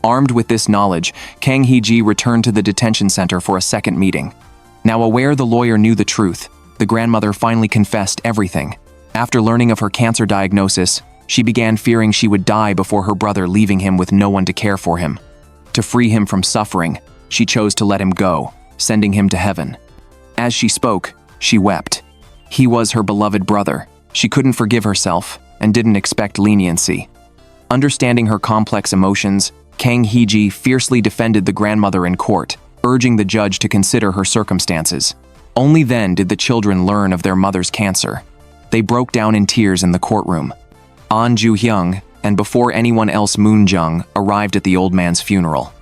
Armed with this knowledge, Kang Hee-ji returned to the detention center for a second meeting. Now aware the lawyer knew the truth, the grandmother finally confessed everything. After learning of her cancer diagnosis, she began fearing she would die before her brother, leaving him with no one to care for him. To free him from suffering, she chose to let him go, sending him to heaven. As she spoke, she wept. He was her beloved brother. She couldn't forgive herself and didn't expect leniency. Understanding her complex emotions, Kang Hee-ji fiercely defended the grandmother in court, urging the judge to consider her circumstances. Only then did the children learn of their mother's cancer. They broke down in tears in the courtroom. Ahn Joo-hyung, and before anyone else Moon-jung, arrived at the old man's funeral.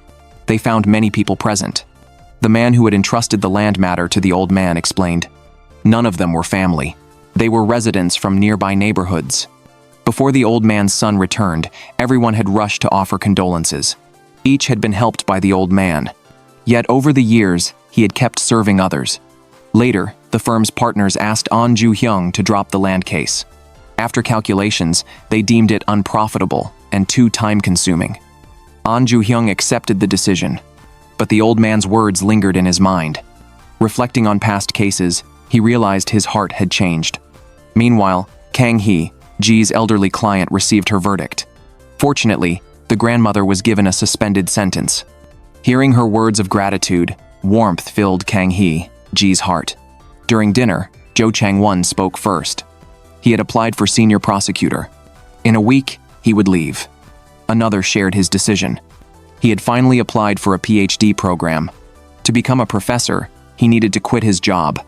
They found many people present. The man who had entrusted the land matter to the old man explained. None of them were family. They were residents from nearby neighborhoods. Before the old man's son returned, everyone had rushed to offer condolences. Each had been helped by the old man. Yet over the years, he had kept serving others. Later, the firm's partners asked Ahn Joo-hyung to drop the land case. After calculations, they deemed it unprofitable and too time-consuming. Ahn Joo-hyung accepted the decision, but the old man's words lingered in his mind. Reflecting on past cases, he realized his heart had changed. Meanwhile, Kang Hee-ji's elderly client received her verdict. Fortunately, the grandmother was given a suspended sentence. Hearing her words of gratitude, warmth filled Kang Hee-ji's heart. During dinner, Chang-won spoke first. He had applied for senior prosecutor. In a week, he would leave. Another shared his decision. He had finally applied for a PhD program. To become a professor, he needed to quit his job.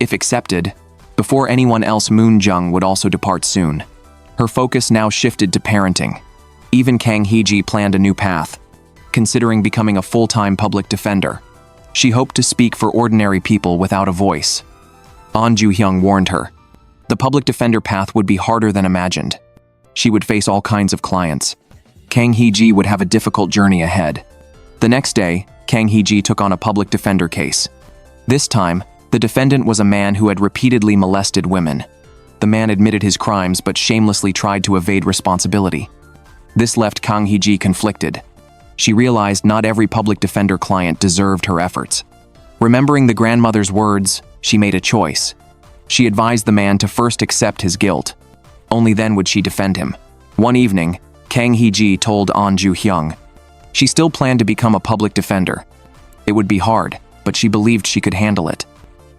If accepted, before anyone else, Moon-jung would also depart soon. Her focus now shifted to parenting. Even Kang Hee-ji planned a new path, considering becoming a full-time public defender. She hoped to speak for ordinary people without a voice. Ahn Joo-hyung warned her. The public defender path would be harder than imagined. She would face all kinds of clients. Kang Hee-ji would have a difficult journey ahead. The next day, Kang Hee-ji took on a public defender case. This time, the defendant was a man who had repeatedly molested women. The man admitted his crimes but shamelessly tried to evade responsibility. This left Kang Hee-ji conflicted. She realized not every public defender client deserved her efforts. Remembering the grandmother's words, she made a choice. She advised the man to first accept his guilt. Only then would she defend him. One evening, Kang Hee-ji told Ahn Joo-hyung. She still planned to become a public defender. It would be hard, but she believed she could handle it.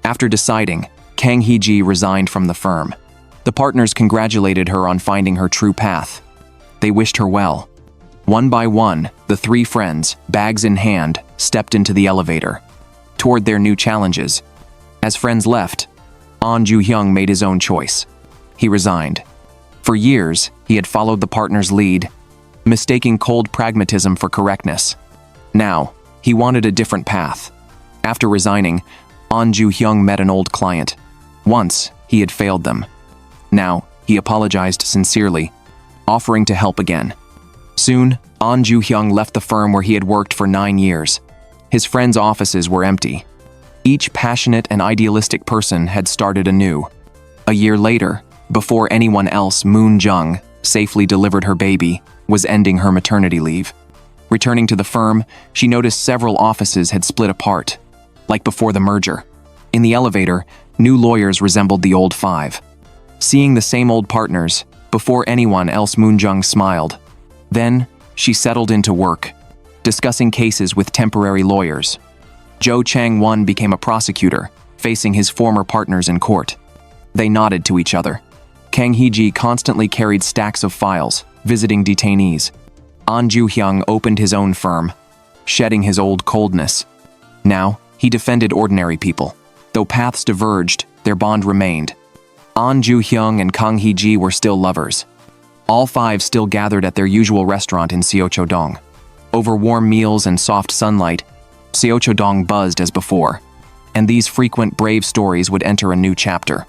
After deciding, Kang Hee-ji resigned from the firm. The partners congratulated her on finding her true path. They wished her well. One by one, the three friends, bags in hand, stepped into the elevator toward their new challenges. As friends left, Ahn Joo-hyung made his own choice. He resigned. For years, he had followed the partner's lead, mistaking cold pragmatism for correctness. Now, he wanted a different path. After resigning, Ahn Joo-hyung met an old client. Once, he had failed them. Now, he apologized sincerely, offering to help again. Soon, Ahn Joo-hyung left the firm where he had worked for 9 years. His friends' offices were empty. Each passionate and idealistic person had started anew. A year later, before anyone else, Moon-jung safely delivered her baby, was ending her maternity leave. Returning to the firm, she noticed several offices had split apart, like before the merger. In the elevator, new lawyers resembled the old five. Seeing the same old partners, before anyone else, Moon-jung smiled. Then, she settled into work, discussing cases with temporary lawyers. Chang-won became a prosecutor, facing his former partners in court. They nodded to each other. Kang Hee-ji constantly carried stacks of files, visiting detainees. Ahn Joo-hyung opened his own firm, shedding his old coldness. Now, he defended ordinary people. Though paths diverged, their bond remained. Ahn Joo-hyung and Kang Hee-ji were still lovers. All five still gathered at their usual restaurant in Seochodong. Over warm meals and soft sunlight, Seochodong buzzed as before. And these frequent brave stories would enter a new chapter.